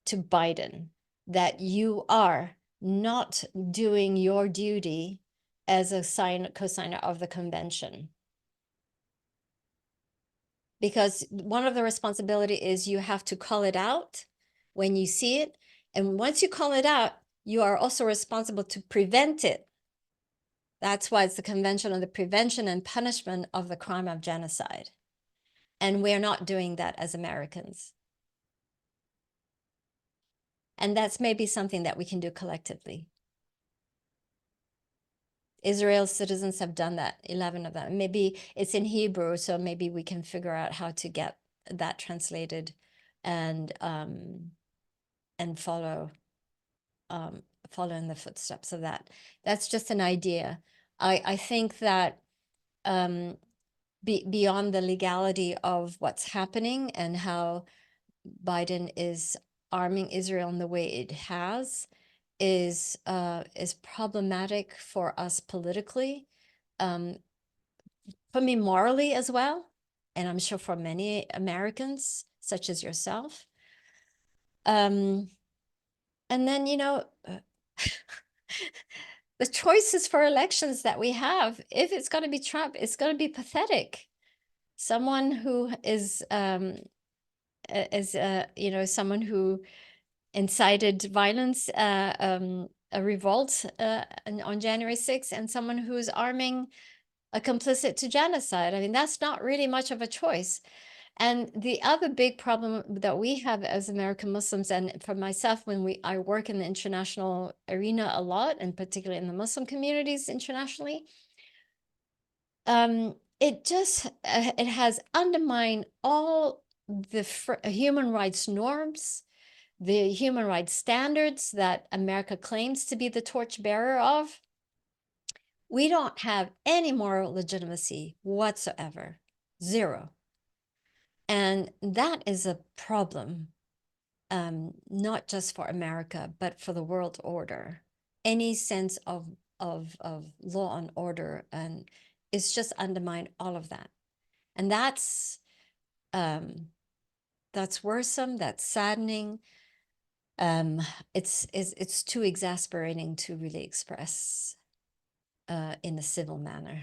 to Biden that you are not doing your duty as a co-signer of the convention. Because one of the responsibility is you have to call it out when you see it. And once you call it out, you are also responsible to prevent it. That's why it's the Convention on the Prevention and Punishment of the Crime of Genocide. And we're not doing that as Americans. And that's maybe something that we can do collectively. Israel's citizens have done that, 11 of them. Maybe it's in Hebrew, so maybe we can figure out how to get that translated and follow in the footsteps of that. That's just an idea. I think that beyond the legality of what's happening and how Biden is arming Israel in the way it has is problematic for us politically, for me morally as well, and I'm sure for many Americans, such as yourself. And then, you know, the choices for elections that we have, if it's going to be Trump, it's going to be pathetic. Someone who is you know, someone who incited violence, a revolt on January 6th, and someone who is arming a complicit to genocide. I mean, that's not really much of a choice. And the other big problem that we have as American Muslims, and for myself, when I work in the international arena a lot, and particularly in the Muslim communities internationally, it just it has undermined all the human rights norms, the human rights standards that America claims to be the torchbearer of. We don't have any moral legitimacy whatsoever, zero. And that is a problem, not just for America, but for the world order. Any sense of law and order, and it's just undermined all of that. And that's worrisome, that's saddening. It's too exasperating to really express in a civil manner.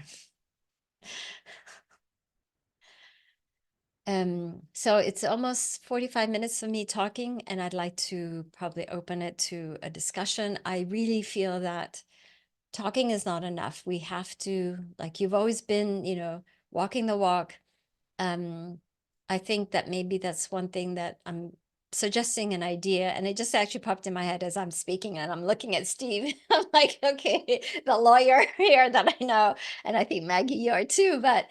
So it's almost 45 minutes of me talking, and I'd like to probably open it to a discussion. I really feel that talking is not enough. We have to, like you've always been, you know, walking the walk. I think that maybe that's one thing that I'm suggesting, an idea, and it just actually popped in my head as I'm speaking, and I'm looking at Steve. I'm like, okay, the lawyer here that I know, and I think Maggie, you are too, but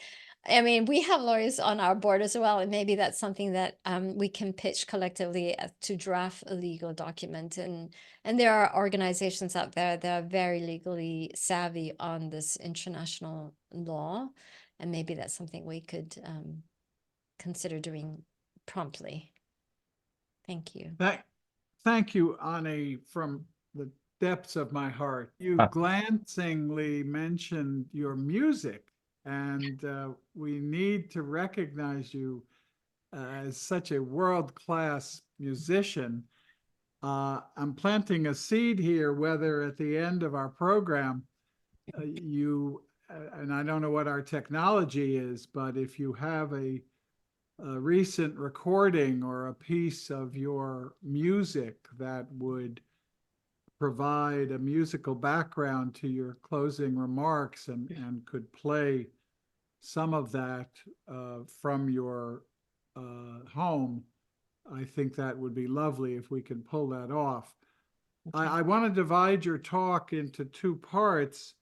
I mean, we have lawyers on our board as well, and maybe that's something that we can pitch collectively to draft a legal document. And there are organizations out there that are very legally savvy on this international law, and maybe that's something we could consider doing promptly. Thank you. Thank you, Ani, from the depths of my heart. You glancingly mentioned your music, and we need to recognize you as such a world-class musician. I'm planting a seed here, whether at the end of our program, and I don't know what our technology is, but if you have a recent recording or a piece of your music that would provide a musical background to your closing remarks and could play some of that from your home, I think that would be lovely if we can pull that off. Okay. I want to divide your talk into two parts.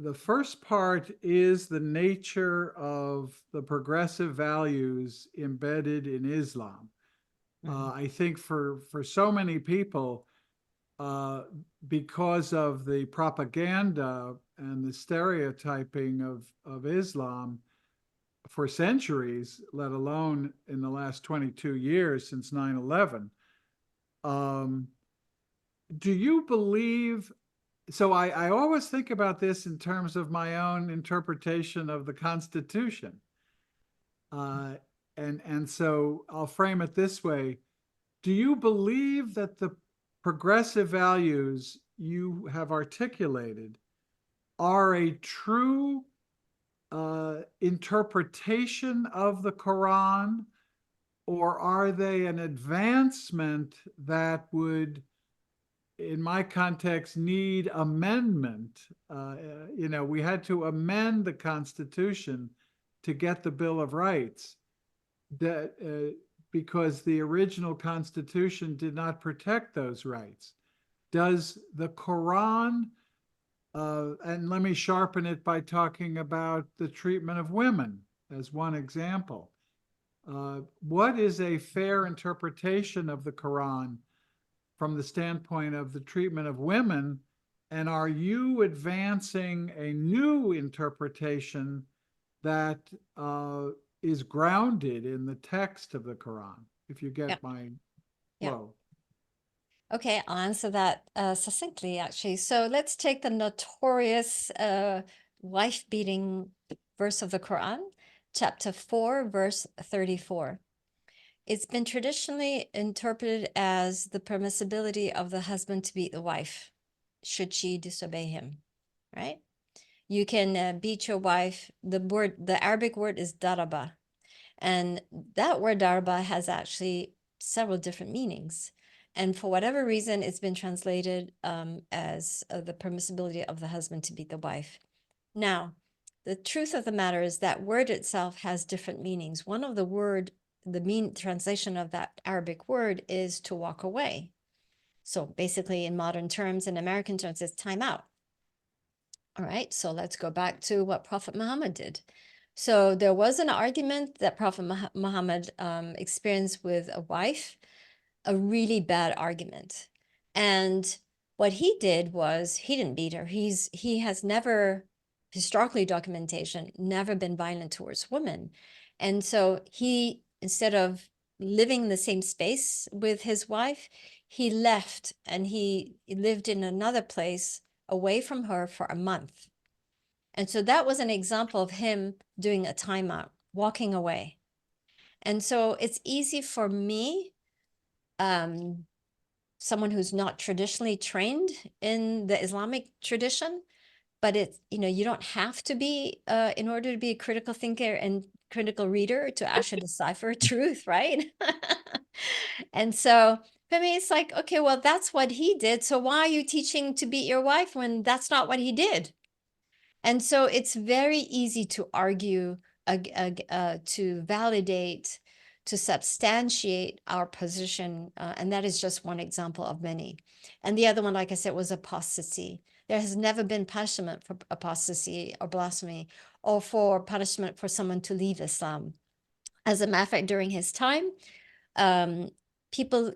The first part is the nature of the progressive values embedded in Islam. I think for so many people, because of the propaganda and the stereotyping of Islam for centuries, let alone in the last 22 years since 9/11, do you believe? So I always think about this in terms of my own interpretation of the Constitution. And so I'll frame it this way. do you believe that the progressive values you have articulated are a true interpretation of the Quran, or are they an advancement that would, in my context, need amendment? We had to amend the Constitution to get the Bill of Rights, because the original Constitution did not protect those rights. Does the Quran, and let me sharpen it by talking about the treatment of women as one example. What is a fair interpretation of the Quran from the standpoint of the treatment of women? And are you advancing a new interpretation that is grounded in the text of the Quran, if you get my flow? Okay, I'll answer that succinctly, actually. So let's take the notorious wife-beating verse of the Quran, chapter 4, verse 34. It's been traditionally interpreted as the permissibility of the husband to beat the wife, should she disobey him, right? You can beat your wife. The Arabic word is daraba. And that word daraba has actually several different meanings. And for whatever reason, it's been translated as the permissibility of the husband to beat the wife. Now, the truth of the matter is that word itself has different meanings. One of the translation of that Arabic word is to walk away. So basically, in modern terms, in American terms, it's time out. All right, so let's go back to what Prophet Muhammad did. So there was an argument that Prophet Muhammad experienced with a wife, a really bad argument. And what he did was he didn't beat her. He has never, historically documentation, never been violent towards women. And so he, instead of living in the same space with his wife, he left and he lived in another place away from her for a month. And so that was an example of him doing a timeout, walking away. And so it's easy for me, someone who's not traditionally trained in the Islamic tradition, but it's, you don't have to be, in order to be a critical thinker and critical reader to actually decipher truth, right? And so for me, it's like, okay, well, that's what he did. So why are you teaching to beat your wife when that's not what he did? And so it's very easy to argue, to validate, to substantiate our position. And that is just one example of many. And the other one, like I said, was apostasy. There has never been punishment for apostasy or blasphemy, or for punishment for someone to leave Islam. As a matter of fact, during his time, people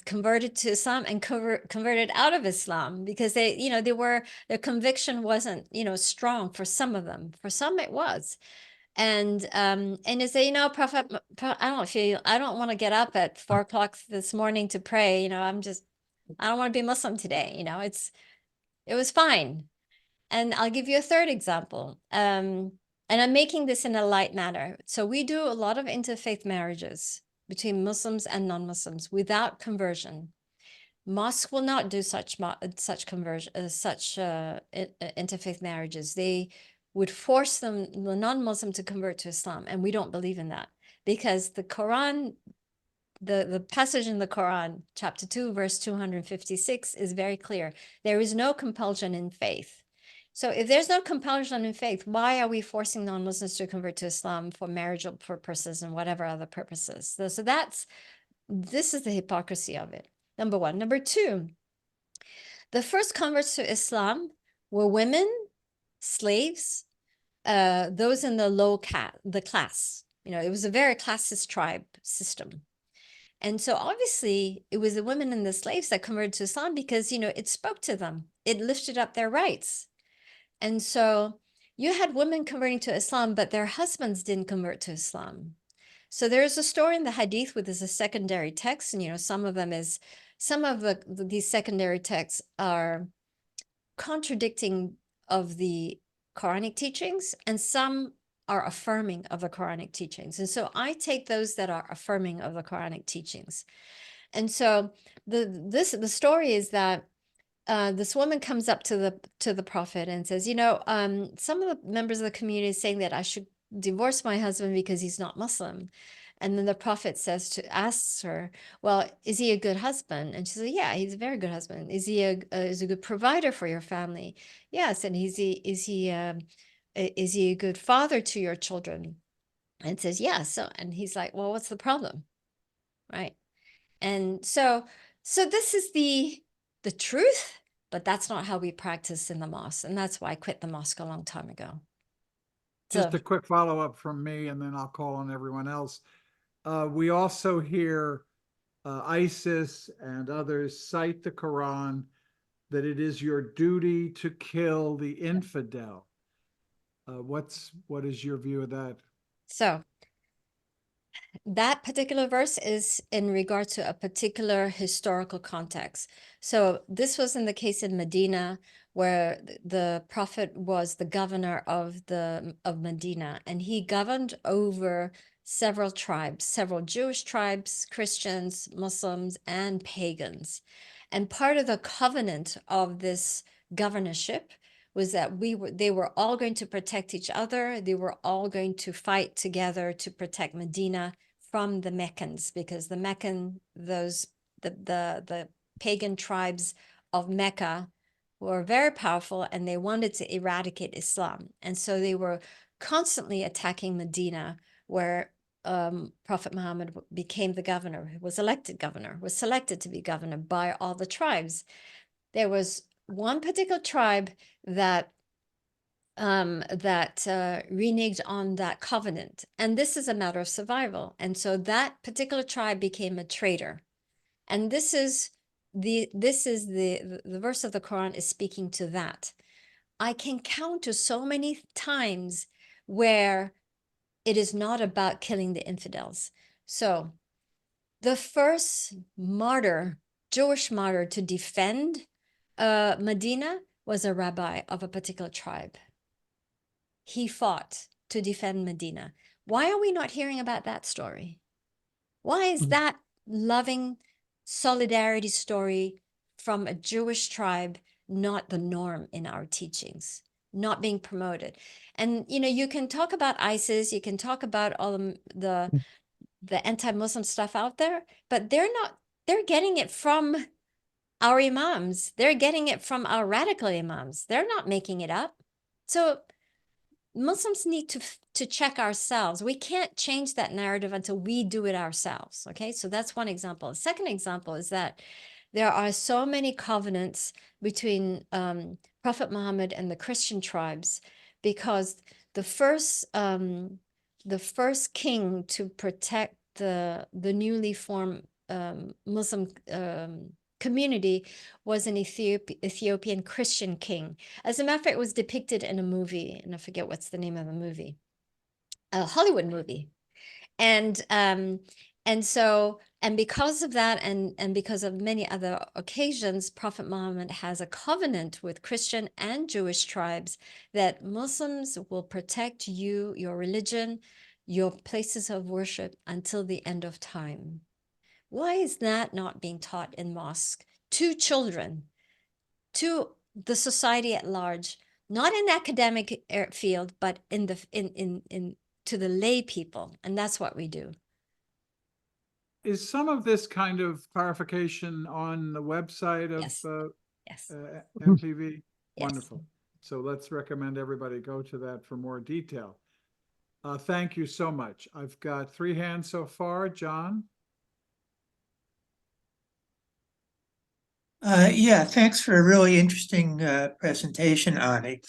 converted to Islam and converted out of Islam because their conviction wasn't, strong for some of them. For some it was. And they say, Prophet, I don't want to get up at 4 o'clock this morning to pray. I don't want to be Muslim today. It was fine. And I'll give you a third example. And I'm making this in a light manner. So we do a lot of interfaith marriages between Muslims and non-Muslims without conversion. Mosques will not do such conversion, interfaith marriages. They would force the non-Muslim to convert to Islam, and we don't believe in that, because the Quran, the passage in the Quran, chapter 2, verse 256, is very clear. There is no compulsion in faith. So if there's no compulsion in faith, why are we forcing non-Muslims to convert to Islam for marriageable purposes and whatever other purposes? So this is the hypocrisy of it, number one. Number two, the first converts to Islam were women, slaves, those in the class. It was a very classist tribe system. And so obviously it was the women and the slaves that converted to Islam because, it spoke to them. It lifted up their rights. And so you had women converting to Islam, but their husbands didn't convert to Islam. So there's a story in the Hadith where there's a secondary text, and some of these secondary texts are contradicting of the Quranic teachings, and some are affirming of the Quranic teachings. And so I take those that are affirming of the Quranic teachings. And so the story is that this woman comes up to the prophet and says, some of the members of the community is saying that I should divorce my husband because he's not Muslim. And then the prophet asks her, well, is he a good husband? And she says, yeah, he's a very good husband. Is he is a good provider for your family? Yes. And is he a good father to your children? And says, yeah. So, and he's like, well, what's the problem? Right. And so this is the truth, but that's not how we practice in the mosque. And that's why I quit the mosque a long time ago. Just So a quick follow-up from me, and then I'll call on everyone else. We also hear ISIS and others cite the Quran that it is your duty to kill the infidel. What is your view of that? so that particular verse is in regard to a particular historical context. So this was in the case in Medina, where the prophet was the governor of Medina, and he governed over several tribes, several Jewish tribes, Christians, Muslims, and pagans. And part of the covenant of this governorship was that they were all going to protect each other. They were all going to fight together to protect Medina from the Meccans, because the pagan tribes of Mecca were very powerful, and they wanted to eradicate Islam. And so they were constantly attacking Medina, where Prophet Muhammad became the governor, was selected to be governor by all the tribes. There was one particular tribe that reneged on that covenant, and this is a matter of survival. And so that particular tribe became a traitor. And this is the verse of the Quran is speaking to that. I can count to so many times where it is not about killing the infidels. So the first martyr, Jewish martyr, to defend Medina was a rabbi of a particular tribe. He fought to defend Medina. Why are we not hearing about that story? Why is that loving solidarity story from a Jewish tribe not the norm in our teachings, not being promoted? And you can talk about ISIS, you can talk about all the anti-Muslim stuff out there, but they're getting it from our imams. They're getting it from our radical imams. They're not making it up. So Muslims need to check ourselves. We can't change that narrative until we do it ourselves. Okay, so that's one example. The second example is that there are so many covenants between Prophet Muhammad and the Christian tribes, because the first king to protect the newly formed Muslim community was an Ethiopian Christian king. As a matter of fact, it was depicted in a movie, and I forget what's the name of the movie, a Hollywood movie. And because of that, and because of many other occasions, Prophet Muhammad has a covenant with Christian and Jewish tribes that Muslims will protect you, your religion, your places of worship until the end of time. Why is that not being taught in mosque to children, to the society at large, not in the academic field, but in to the lay people? And that's what we do. Is some of this kind of clarification on the website of Yes. Yes. MPV? Yes. Wonderful. So let's recommend everybody go to that for more detail. Thank you so much. I've got 3 hands so far. John? Yeah, thanks for a really interesting presentation, Ani.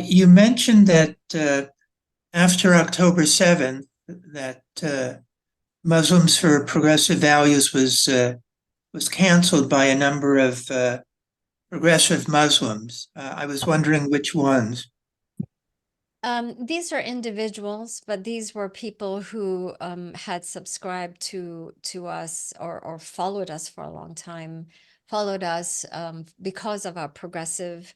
You mentioned that after October 7th, that Muslims for Progressive Values was canceled by a number of progressive Muslims. I was wondering which ones. These are individuals, but these were people who had subscribed to us or followed us for a long time, followed us because of our progressive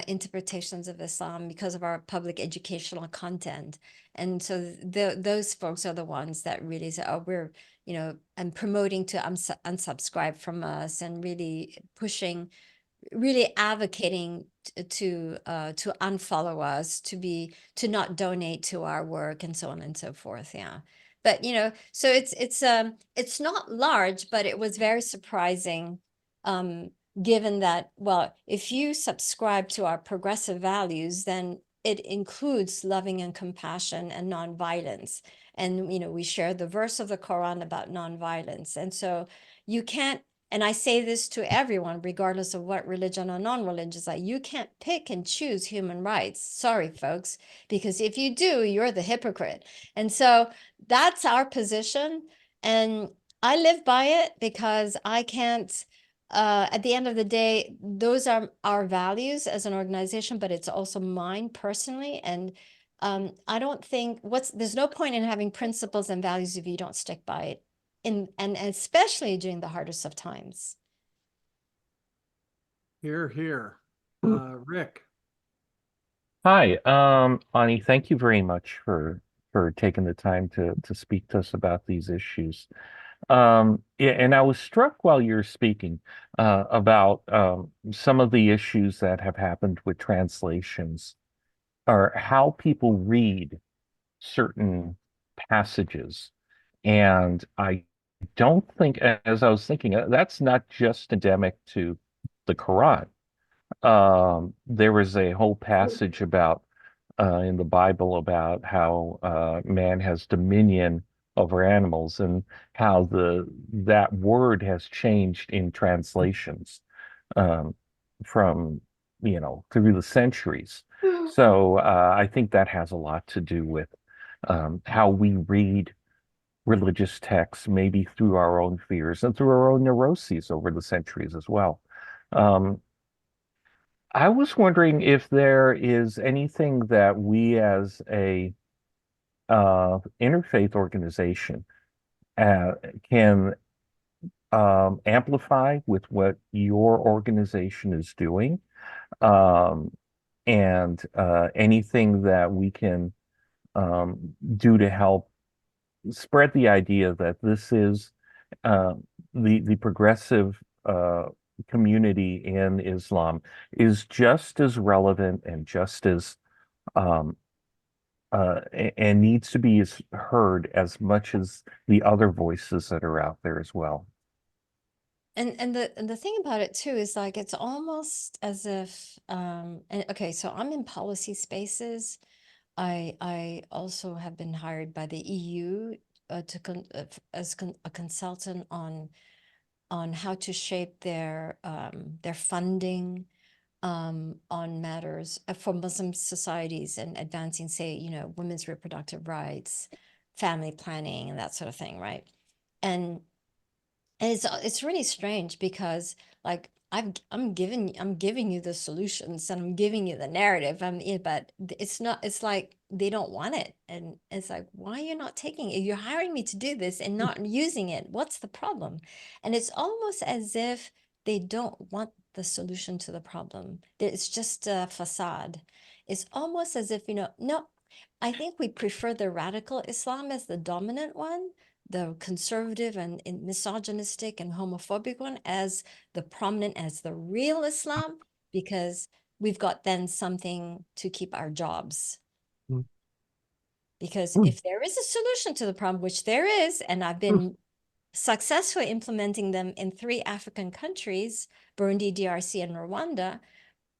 interpretations of Islam because of our public educational content. And so those folks are the ones that really say, oh, we're, and promoting to unsubscribe from us, and really pushing, really advocating to unfollow us, to not donate to our work, and so on and so forth. Yeah. But so it's not large, but it was very surprising, given that, well, if you subscribe to our progressive values, then it includes loving and compassion and nonviolence. And we share the verse of the Quran about nonviolence. And so you can't, and I say this to everyone, regardless of what religion or non-religious, like, you can't pick and choose human rights. Sorry, folks, because if you do, you're the hypocrite. And so that's our position. And I live by it because I can't, at the end of the day, those are our values as an organization, but it's also mine personally. And I don't think there's no point in having principles and values if you don't stick by it, and especially during the hardest of times. Here, here. Rick. Hi, Ani, thank you very much for taking the time to speak to us about these issues. Yeah, and I was struck while you were speaking about some of the issues that have happened with translations, or how people read certain passages. And I don't think, as I was thinking, that's not just endemic to the Quran. There was a whole passage about in the Bible about how man has dominion over animals, and how that word has changed in translations um, from through the centuries. So I think that has a lot to do with how we read religious texts, maybe through our own fears and through our own neuroses over the centuries as well. Um, I was wondering if there is anything that we as a interfaith organization uh, can amplify with what your organization is doing, um, and anything that we can do to help spread the idea that this is uh, the progressive community in Islam is just as relevant and just as um, and needs to be heard as much as the other voices that are out there as well. And the thing about it too is, like, it's almost as if and okay, so I'm in policy spaces. I also have been hired by the EU as a consultant on how to shape their funding on matters for Muslim societies, and advancing, say, women's reproductive rights, family planning, and that sort of thing, right? And it's really strange because, like, I'm giving you the solutions, and I'm giving you the narrative. But it's like they don't want it, and it's like, why are you not taking it? You're hiring me to do this and not using it. What's the problem? And it's almost as if they don't want the solution to the problem. It's just a facade. It's almost as if, no, I think we prefer the radical Islam as the dominant one, the conservative and misogynistic and homophobic one as the prominent, as the real Islam, because we've got then something to keep our jobs. Mm. Because if there is a solution to the problem, which there is, and I've been successfully implementing them in 3 African countries, Burundi, DRC, and Rwanda,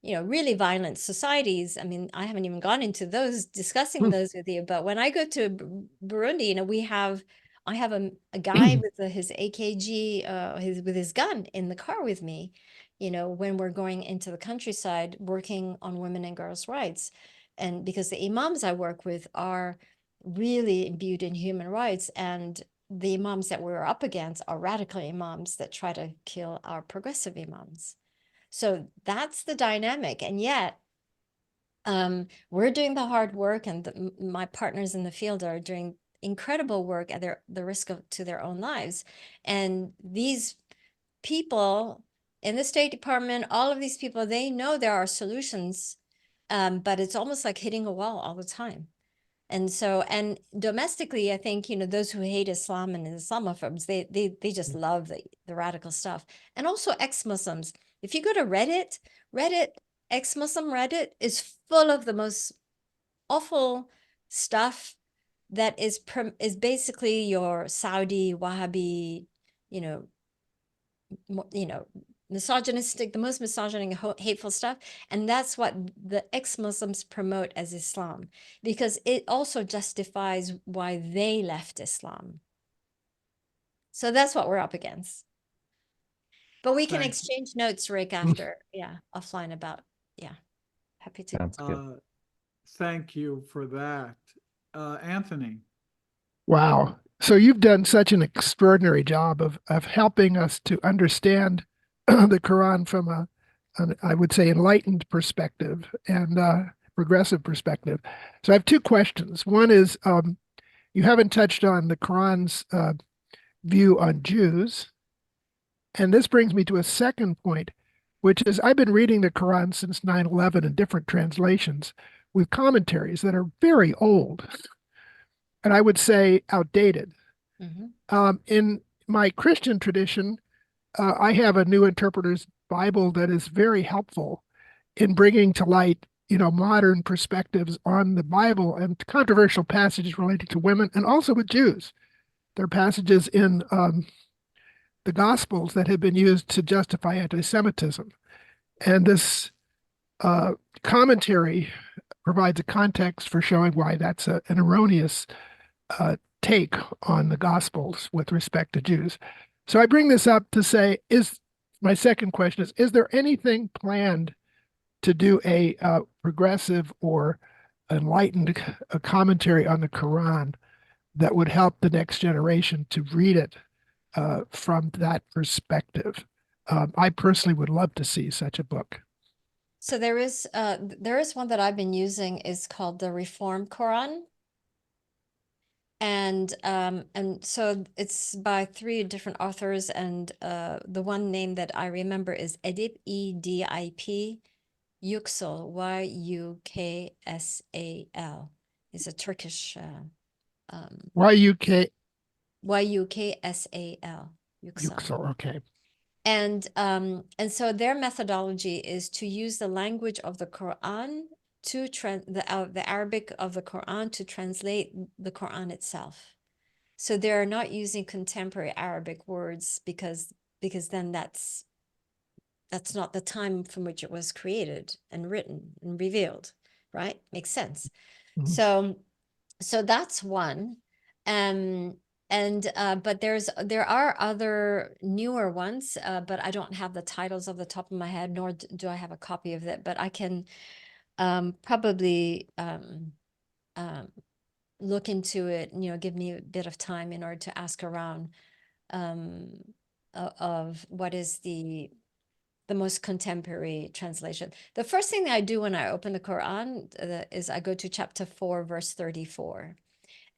really violent societies. I mean, I haven't even gone into those, discussing those with you, but when I go to Burundi, I have a guy with his AKG, with his gun in the car with me, when we're going into the countryside, working on women and girls' rights. And because the imams I work with are really imbued in human rights, and the imams that we're up against are radical imams that try to kill our progressive imams. So that's the dynamic. And yet, we're doing the hard work, and my partners in the field are doing incredible work at the risk to their own lives. And these people in the State Department, all of these people, they know there are solutions, but it's almost like hitting a wall all the time. And so, and domestically, I think, those who hate Islam and Islamophobes, they just love the radical stuff. And also ex-Muslims. If you go to Reddit, ex-Muslim Reddit is full of the most awful stuff that is basically your Saudi Wahhabi, you know, misogynistic, the most misogynistic, hateful stuff. And that's what the ex-Muslims promote as Islam, because it also justifies why they left Islam. So that's what we're up against. But we can Thanks. exchange notes, Rick, after, offline about, happy to. Sounds good. Thank you for that. Anthony. Wow. So you've done such an extraordinary job of helping us to understand the Quran from an, I would say, enlightened perspective and progressive perspective. So I have two questions. One is, you haven't touched on the Quran's view on Jews. And this brings me to a second point, which is I've been reading the Quran since 9/11 in different translations with commentaries that are very old, and I would say outdated. In my Christian tradition, I have a New Interpreter's Bible that is very helpful in bringing to light, modern perspectives on the Bible and controversial passages relating to women and also with Jews. There are passages in the Gospels that have been used to justify anti-Semitism. And this commentary provides a context for showing why that's an erroneous take on the Gospels with respect to Jews. So I bring this up to say, my second question is there anything planned to do a progressive or enlightened commentary on the Quran that would help the next generation to read it from that perspective? I personally would love to see such a book. So there is one that I've been using, is called the Reform Quran. And so it's by 3 different authors, and the one name that I remember is Edip, Edip, Yüksel, Yuksal. It's a Turkish YUK. Yuksal. Yüksel, okay. And so their methodology is to use the language of the Quran to the Arabic of the Quran to translate the Quran itself. So they're not using contemporary Arabic words because then that's not the time from which it was created and written and revealed, right? Makes sense. Mhm. So that's one. But there are other newer ones, but I don't have the titles off the top of my head, nor do I have a copy of it, but I can probably look into it, give me a bit of time in order to ask around of what is the most contemporary translation. The first thing I do when I open the Quran is I go to chapter 4, verse 34.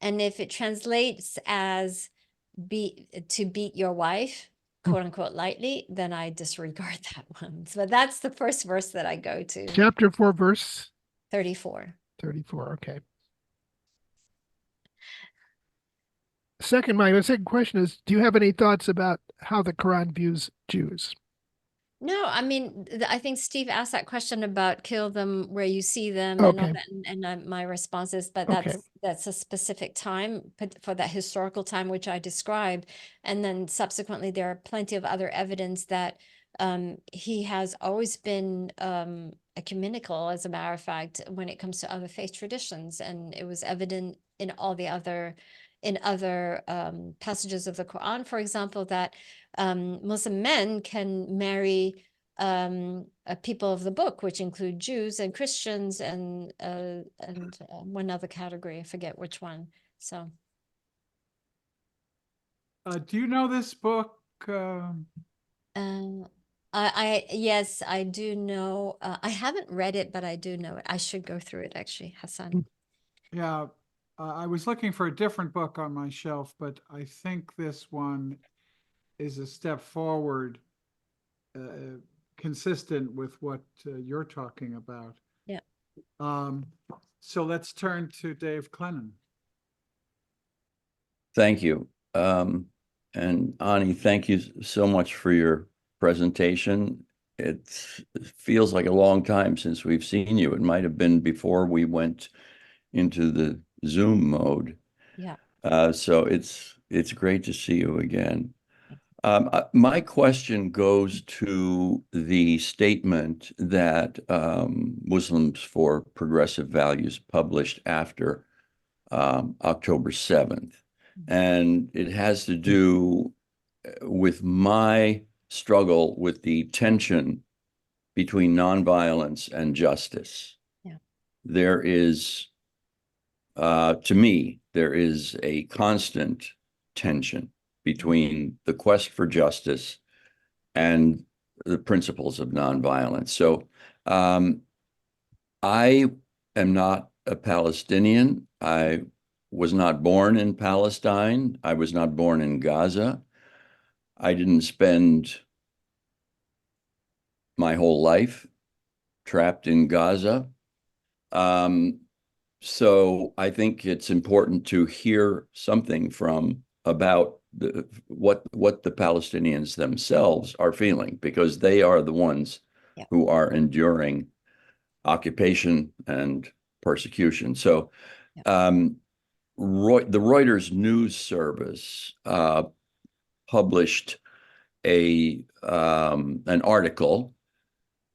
And if it translates as to beat your wife, quote unquote, lightly, then I disregard that one. So that's the first verse that I go to. Chapter 4, verse 34. 34, okay. My second question is, do you have any thoughts about how the Quran views Jews? No, I mean, I think Steve asked that question about kill them where you see them and all Okay. that, and my response is, but Okay. that's a specific time for that historical time which I described, and then subsequently there are plenty of other evidence that he has always been ecumenical, as a matter of fact, when it comes to other faith traditions, and it was evident in all the other passages of the Quran, for example, that Muslim men can marry people of the book, which include Jews and Christians and one other category. I forget which one. So, Do you know this book? yes, I do know. I haven't read it, but I do know it. I should go through it, actually, Hassan. Yeah, I was looking for a different book on my shelf, but I think this one is a step forward. consistent with what you're talking about. Yeah. So let's turn to Dave Clennon. Thank you. And Ani, thank you so much for your presentation. It feels like a long time since we've seen you. It might have been before we went into the Zoom mode. Yeah. So it's great to see you again. My question goes to the statement that Muslims for Progressive Values published after October 7th. And it has to do with my struggle with the tension between nonviolence and justice. Yeah. There is, to me, there is a constant tension between the quest for justice and the principles of nonviolence. So I am not a Palestinian. I was not born in Palestine. I was not born in Gaza. I didn't spend my whole life trapped in Gaza. So I think it's important to hear something about what the Palestinians themselves are feeling, because they are the ones who are enduring occupation and persecution. So the Reuters news service published an article,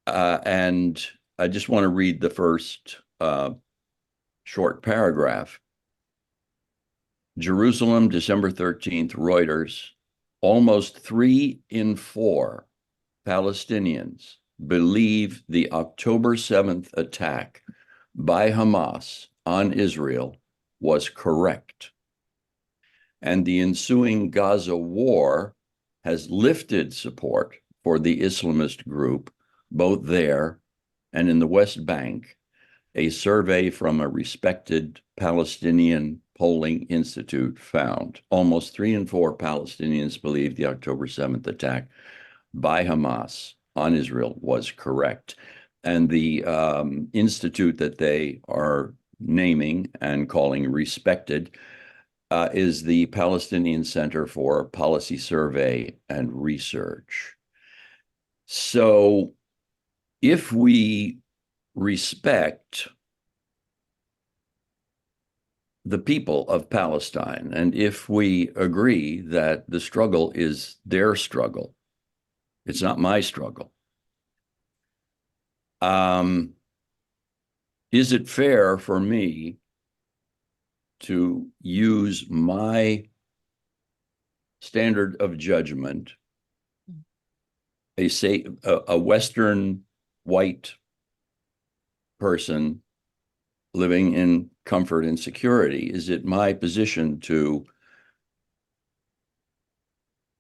and I just want to read the first short paragraph. Jerusalem, December 13th, Reuters. Almost 3 in 4 Palestinians believe the October 7th attack by Hamas on Israel was correct. And the ensuing Gaza war has lifted support for the Islamist group, both there and in the West Bank. A survey from a respected Palestinian polling institute found almost 3 in 4 Palestinians believe the October 7th attack by Hamas on Israel was correct. And the institute that they are naming and calling respected is the Palestinian Center for Policy Survey and Research. So if we respect the people of Palestine, and if we agree that the struggle is their struggle, it's not my struggle, is it fair for me to use my standard of judgment, a Western white person living in comfort and security? Is it my position to,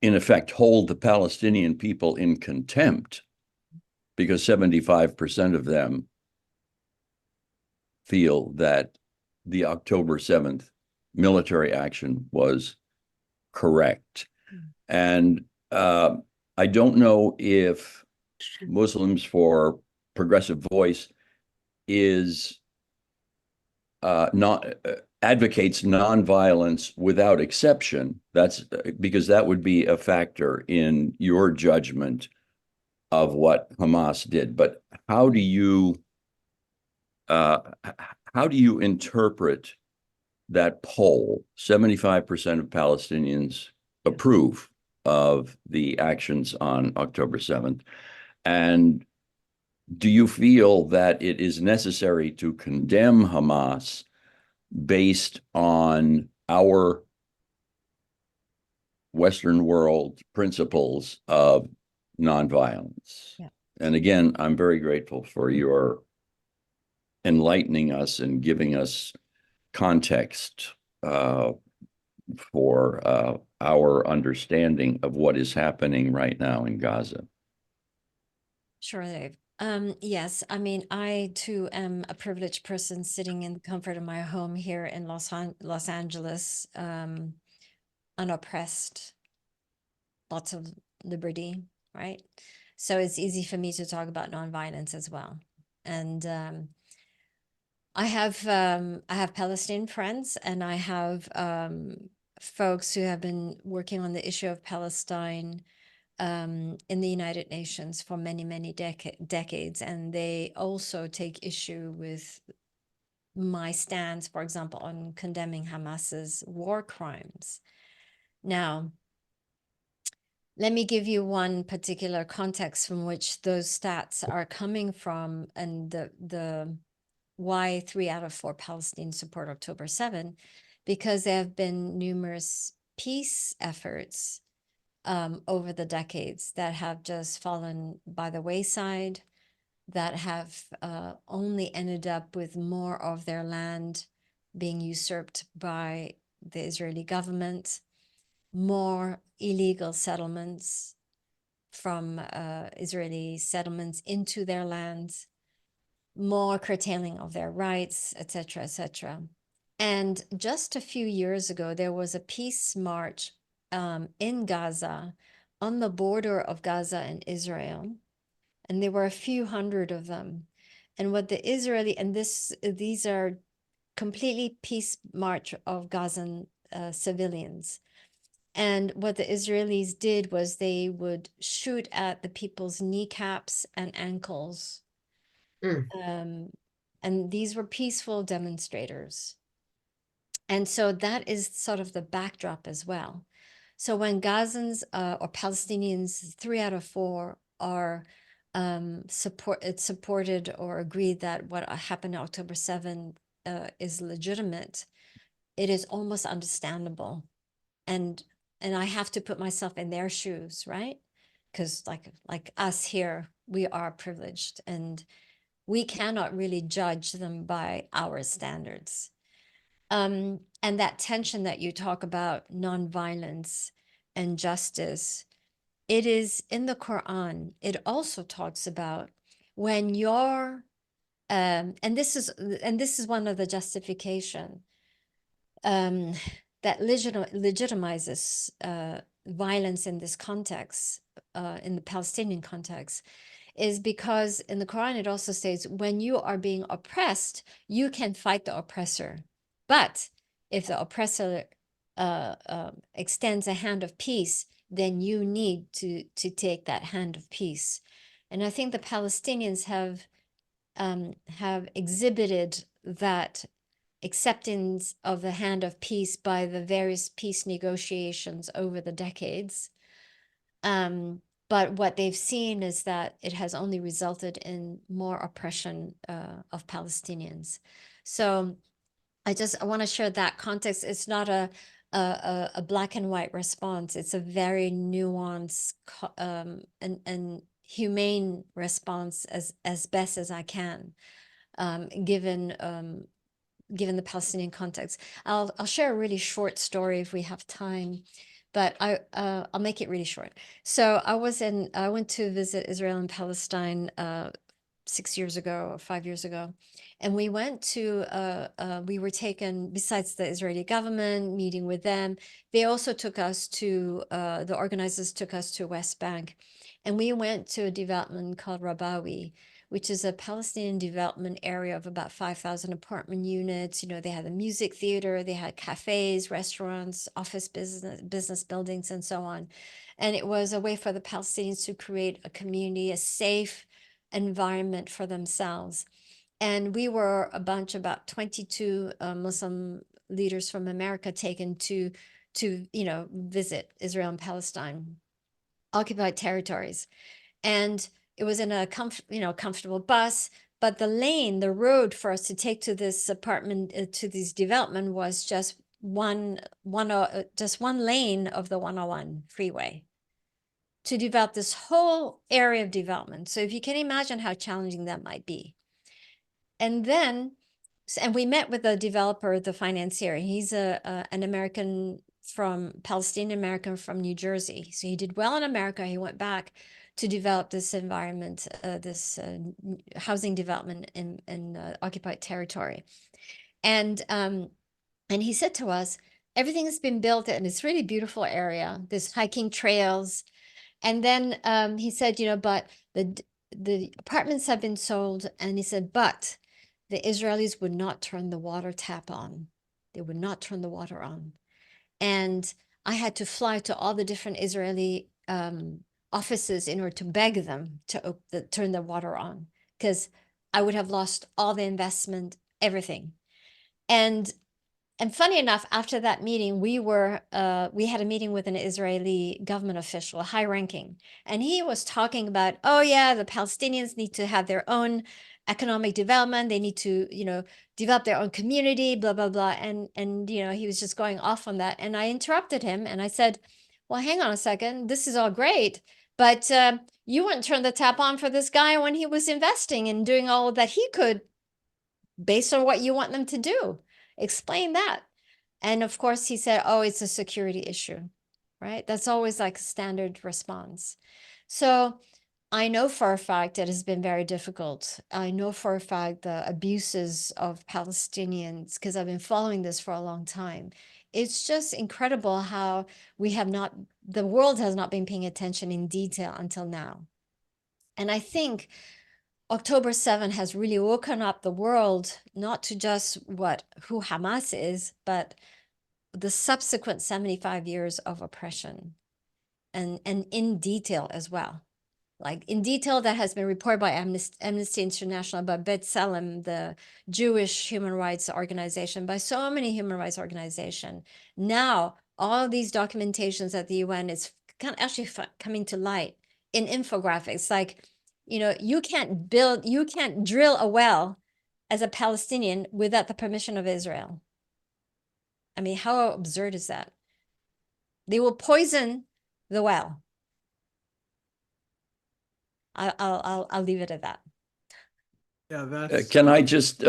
in effect, hold the Palestinian people in contempt because 75% of them feel that the October 7th military action was correct? And I don't know if Muslims for Progressive Voice is advocates nonviolence without exception. That's because that would be a factor in your judgment of what Hamas did. But how do you interpret that poll? 75% of Palestinians approve of the actions on October 7th. And do you feel that it is necessary to condemn Hamas based on our Western world principles of nonviolence? Yeah. And again, I'm very grateful for your enlightening us and giving us context for our understanding of what is happening right now in Gaza. Sure, Dave. Yes, I mean, I too am a privileged person sitting in the comfort of my home here in Los Angeles, unoppressed, lots of liberty, right? So it's easy for me to talk about nonviolence as well. And I have Palestinian friends, and I have folks who have been working on the issue of Palestine in the United Nations for many, many decades, and they also take issue with my stance, for example, on condemning Hamas's war crimes. Now, let me give you one particular context from which those stats are coming from, and the why 3 out of 4 Palestinians support October 7, because there have been numerous peace efforts over the decades that have just fallen by the wayside, that have only ended up with more of their land being usurped by the Israeli government, more illegal settlements from Israeli settlements into their lands, more curtailing of their rights, etc., etc. And just a few years ago, there was a peace march in Gaza, on the border of Gaza and Israel, and there were a few hundred of them. And what the Israeli, and these are completely peace march of Gazan civilians. And what the Israelis did was they would shoot at the people's kneecaps and ankles. And these were peaceful demonstrators. And so that is sort of the backdrop as well. So when Gazans or Palestinians, 3 out of 4 are supported or agreed that what happened on October 7 is legitimate, it is almost understandable. And I have to put myself in their shoes, right? Because like us here, we are privileged, and we cannot really judge them by our standards. And that tension that you talk about, nonviolence and justice, it is in the Quran. It also talks about when you're, and this is one of the justification that legitimizes violence in this context, in the Palestinian context, is because in the Quran it also says when you are being oppressed, you can fight the oppressor. But if the oppressor extends a hand of peace, then you need to take that hand of peace. And I think the Palestinians have exhibited that acceptance of the hand of peace by the various peace negotiations over the decades. But what they've seen is that it has only resulted in more oppression of Palestinians. So I want to share that context. It's not a black and white response. It's a very nuanced and humane response as best as I can, given the Palestinian context. I'll share a really short story if we have time, but I'll make it really short. So I went to visit Israel and Palestine 6 years ago or 5 years ago. And we went to, we were taken, besides the Israeli government, meeting with them, they also took us to, the organizers took us to West Bank. And we went to a development called Rabawi, which is a Palestinian development area of about 5,000 apartment units. You know, they had a music theater, they had cafes, restaurants, office business buildings, and so on. And it was a way for the Palestinians to create a community, a safe environment for themselves. And we were a bunch, about 22 Muslim leaders from America taken to visit Israel and Palestine, occupied territories. And it was in a comfortable bus, but the road for us to take to this apartment, to this development, was just one lane of the 101 freeway to develop this whole area of development. So if you can imagine how challenging that might be. And we met with the developer, the financier. He's an American Palestinian American from New Jersey. So he did well in America. He went back to develop this environment, this housing development in occupied territory. And he said to us, everything has been built in this really beautiful area, this hiking trails. And then he said, but the apartments have been sold. And he said, but the Israelis would not turn the water tap on. They would not turn the water on. And I had to fly to all the different Israeli offices in order to beg them to turn the water on, because I would have lost all the investment, everything. And funny enough, after that meeting, we had a meeting with an Israeli government official, high ranking, and he was talking about, oh yeah, the Palestinians need to have their own economic development. They need to, develop their own community, blah, blah, blah. And he was just going off on that. And I interrupted him and I said, well, hang on a second. This is all great, but you wouldn't turn the tap on for this guy when he was investing and doing all that he could based on what you want them to do. Explain that. And of course, he said, oh, it's a security issue, right? That's always like a standard response. So I know for a fact it has been very difficult. I know for a fact the abuses of Palestinians, because I've been following this for a long time. It's just incredible how the world has not been paying attention in detail until now. And I think October 7 has really woken up the world, not to just who Hamas is, but the subsequent 75 years of oppression, and in detail as well. Like in detail, that has been reported by Amnesty International, by B'Tselem, the Jewish human rights organization, by so many human rights organizations. Now, all these documentations at the UN is kind of actually coming to light in infographics. Like, you can't drill a well as a Palestinian without the permission of Israel. I mean, how absurd is that? They will poison the well. I'll leave it at that. Yeah, that's. Can I just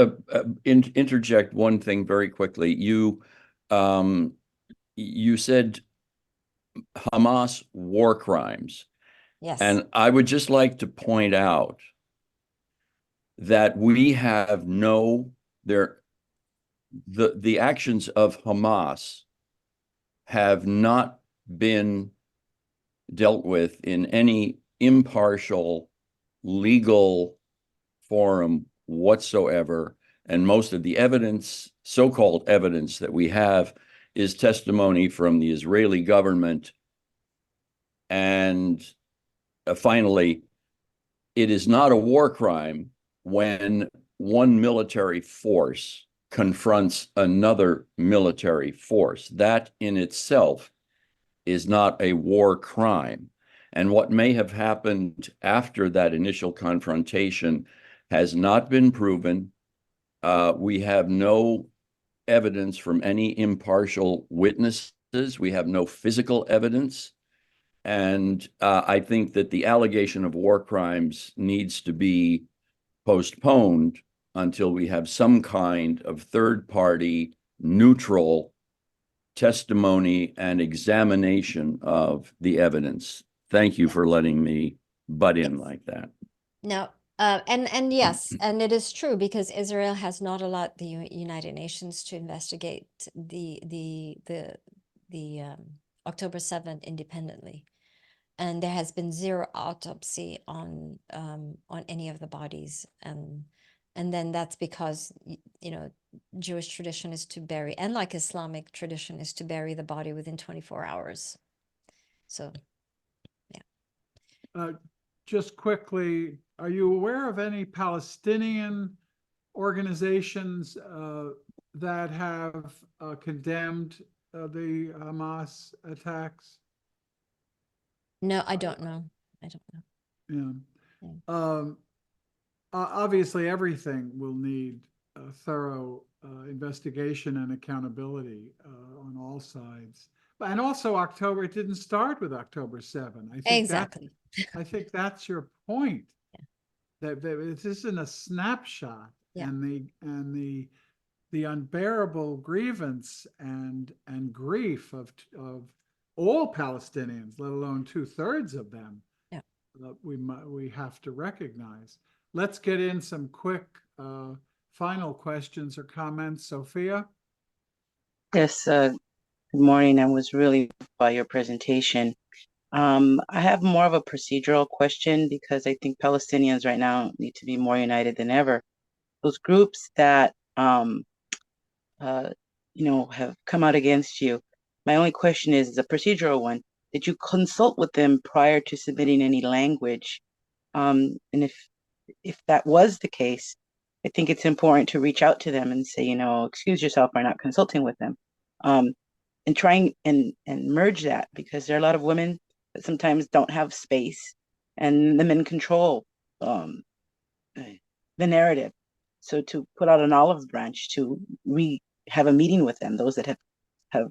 interject one thing very quickly? You said Hamas war crimes. Yes. And I would just like to point out that we have the actions of Hamas have not been dealt with in any impartial legal forum whatsoever. And most of the evidence, so-called evidence that we have, is testimony from the Israeli government. And finally, it is not a war crime when one military force confronts another military force. That in itself is not a war crime. And what may have happened after that initial confrontation has not been proven. We have no evidence from any impartial witnesses. We have no physical evidence. And I think that the allegation of war crimes needs to be postponed until we have some kind of third-party, neutral testimony and examination of the evidence. Thank you for letting me butt in like that. No, and yes, and it is true, because Israel has not allowed the United Nations to investigate the October 7th independently. And there has been zero autopsy on any of the bodies, and then that's because Jewish tradition is to bury, and like Islamic tradition is to bury the body within 24 hours. So, yeah. Just quickly, are you aware of any Palestinian organizations that have condemned the Hamas attacks? No, I don't know. I don't know. Yeah. Obviously, everything will need a thorough investigation and accountability on all sides. And also it didn't start with October 7. I think Exactly. I think that's your point. Yeah. That this isn't a snapshot, Yeah. and the unbearable grievance and grief of all Palestinians, let alone 2/3 of them, Yeah. we have to recognize. Let's get in some quick final questions or comments. Sophia? Yes, good morning. I was really by your presentation. I have more of a procedural question because I think Palestinians right now need to be more united than ever. Those groups that have come out against you. My only question is a procedural one. Did you consult with them prior to submitting any language? And if that was the case, I think it's important to reach out to them and say, excuse yourself for not consulting with them. And trying and merge that, because there are a lot of women that sometimes don't have space and the men control the narrative. So to put out an olive branch to have a meeting with them, those that have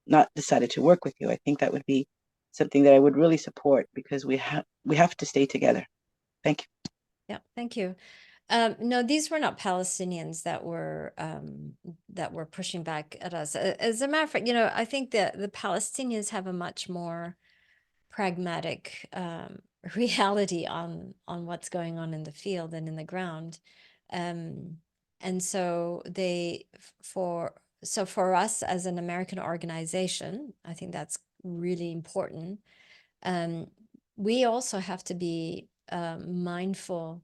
not decided to work with you, I think that would be something that I would really support, because we have to stay together. Thank you. Yeah, thank you. No, these were not Palestinians that were pushing back at us. As a matter of fact, I think that the Palestinians have a much more pragmatic reality on what's going on in the field and in the ground. And so for us as an American organization, I think that's really important. We also have to be mindful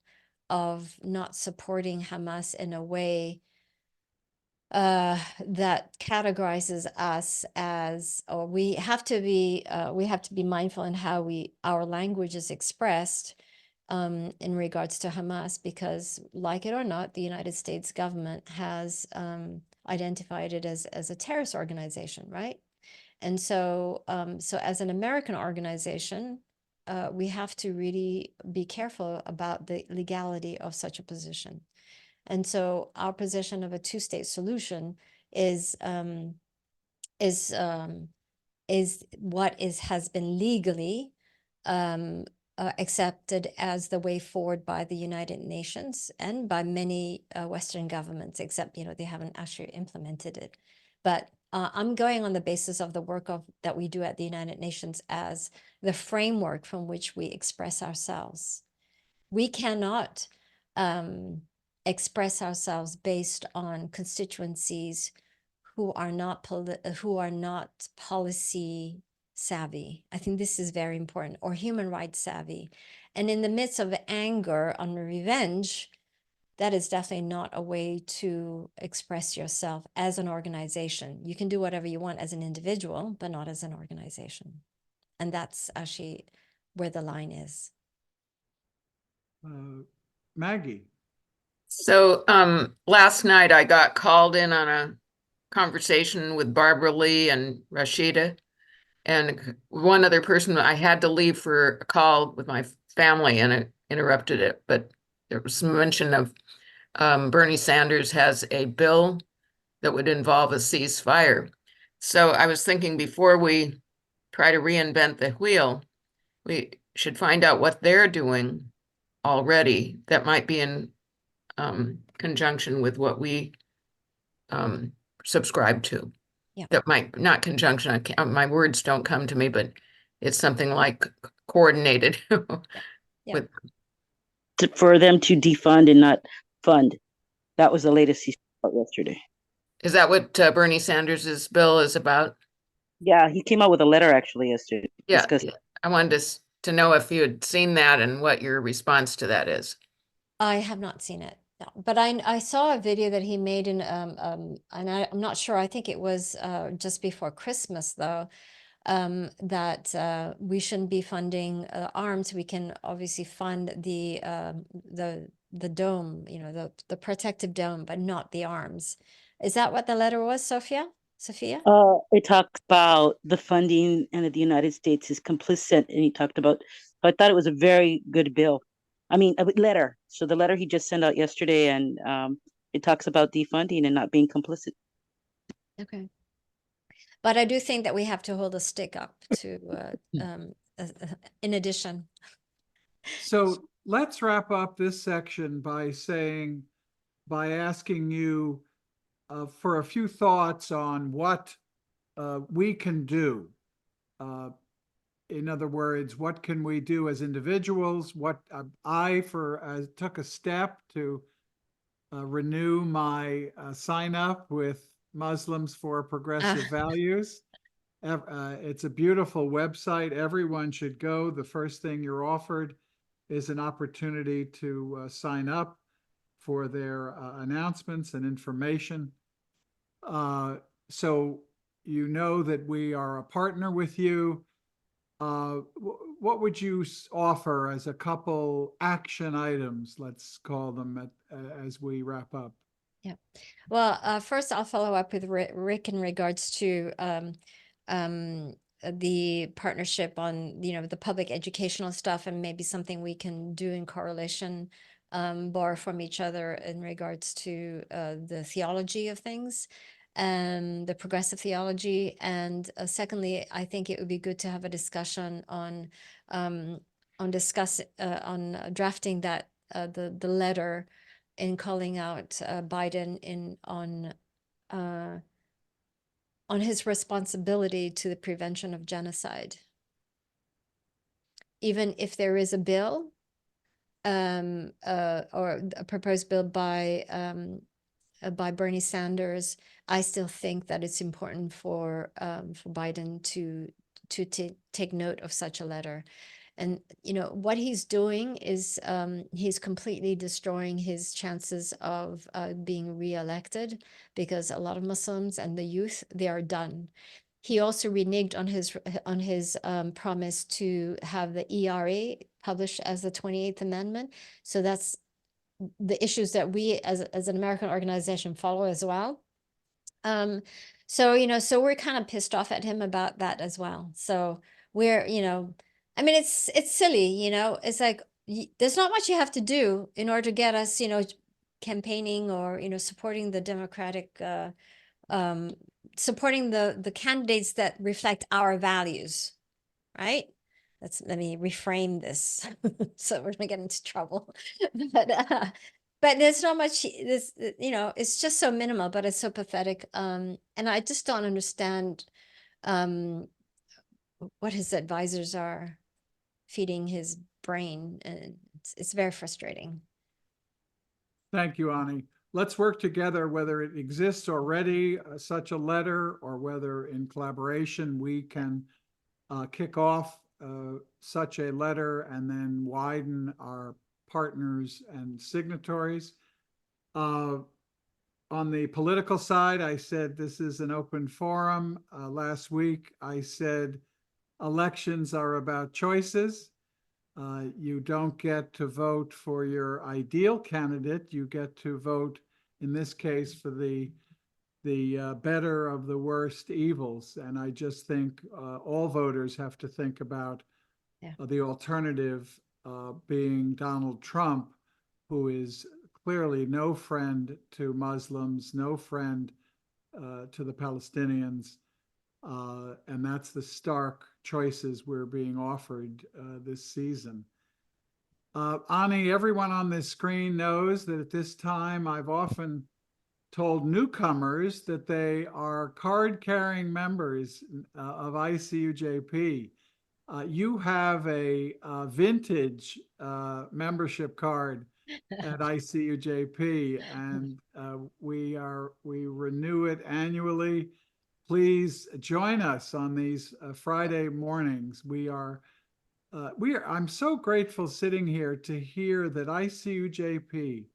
of not supporting Hamas in a way that categorizes us as, or we have to be mindful in how our language is expressed in regards to Hamas, because like it or not, the United States government has identified it as a terrorist organization, right? And so as an American organization, we have to really be careful about the legality of such a position. And so our position of a two-state solution is what has been legally accepted as the way forward by the United Nations and by many Western governments, except they haven't actually implemented it. But I'm going on the basis of the work that we do at the United Nations as the framework from which we express ourselves. We cannot express ourselves based on constituencies who are not policy savvy. I think this is very important, or human rights savvy. And in the midst of anger on revenge, that is definitely not a way to express yourself as an organization. You can do whatever you want as an individual, but not as an organization. And that's actually where the line is. Maggie. So last night I got called in on a conversation with Barbara Lee and Rashida, and one other person. I had to leave for a call with my family and it interrupted it, but there was some mention of Bernie Sanders has a bill that would involve a ceasefire. So I was thinking, before we try to reinvent the wheel, we should find out what they're doing already that might be in conjunction with what we subscribe to. Yeah. That might, not conjunction, my words don't come to me, but it's something like coordinated. Yeah. With For them to defund and not fund. That was the latest he said yesterday. Is that what Bernie Sanders's bill is about? Yeah, he came out with a letter actually yesterday. Yeah, I wanted to know if you had seen that and what your response to that is. I have not seen it, no. But I saw a video that he made in and I'm not sure. I think it was just before Christmas though. That we shouldn't be funding arms. We can obviously fund the dome, the protective dome, but not the arms. Is that what the letter was, Sophia? It talks about the funding and that the United States is complicit, and he talked about. So I thought it was a very good bill. I mean, a letter. So the letter he just sent out yesterday, and it talks about defunding and not being complicit. Okay. But I do think that we have to hold a stick up to, in addition. So let's wrap up this section by asking you for a few thoughts on what we can do. In other words, what can we do as individuals? What I took a step to renew my sign up with Muslims for Progressive Values. It's a beautiful website. Everyone should go. The first thing you're offered is an opportunity to sign up for their announcements and information. So you know that we are a partner with you. What would you offer as a couple action items, let's call them, as we wrap up? Yeah. Well, first I'll follow up with Rick in regards to the partnership on, the public educational stuff, and maybe something we can do in correlation, borrow from each other in regards to the theology of things, and the progressive theology. And secondly, I think it would be good to have a discussion on drafting that the letter in calling out Biden on his responsibility to the prevention of genocide. Even if there is a bill or a proposed bill by Bernie Sanders, I still think that it's important for Biden to take note of such a letter. And what he's doing is he's completely destroying his chances of being reelected, because a lot of Muslims and the youth, they are done. He also reneged on his promise to have the ERA published as the 28th Amendment. So that's the issues that we as an American organization follow as well. So we're kind of pissed off at him about that as well. So we're, I mean, it's silly, it's like, there's not much you have to do in order to get us, campaigning or, supporting the Democratic, supporting the candidates that reflect our values, right? Let me reframe this so we're gonna get into trouble. But there's not much, it's just so minimal, but it's so pathetic. And I just don't understand what his advisors are feeding his brain, and it's very frustrating. Thank you, Ani. Let's work together, whether it exists already, such a letter, or whether in collaboration we can kick off such a letter and then widen our partners and signatories. On the political side, I said this is an open forum. Last week, I said elections are about choices. You don't get to vote for your ideal candidate. You get to vote, in this case, for the better of the worst evils. And I just think all voters have to think about the alternative being Donald Trump, who is clearly no friend to Muslims, no friend to the Palestinians. And that's the stark choices we're being offered this season. Ani, everyone on this screen knows that at this time I've often told newcomers that they are card-carrying members of ICUJP. You have a vintage membership card at ICUJP, and we renew it annually. Please join us on these Friday mornings. I'm so grateful sitting here to hear that ICUJP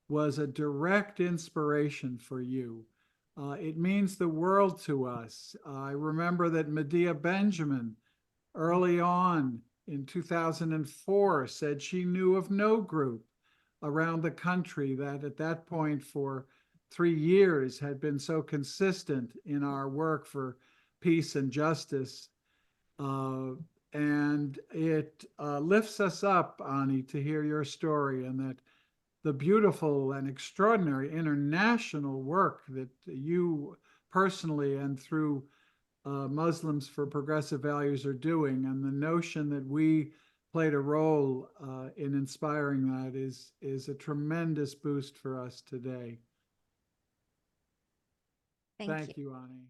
was a direct inspiration for you. It means the world to us. I remember that Medea Benjamin early on in 2004 said she knew of no group around the country that at that point for 3 years had been so consistent in our work for peace and justice. And it lifts us up, Ani, to hear your story, and that the beautiful and extraordinary international work that you personally and through Muslims for Progressive Values are doing, and the notion that we played a role in inspiring that is a tremendous boost for us today. Thank you. Thank you, Ani.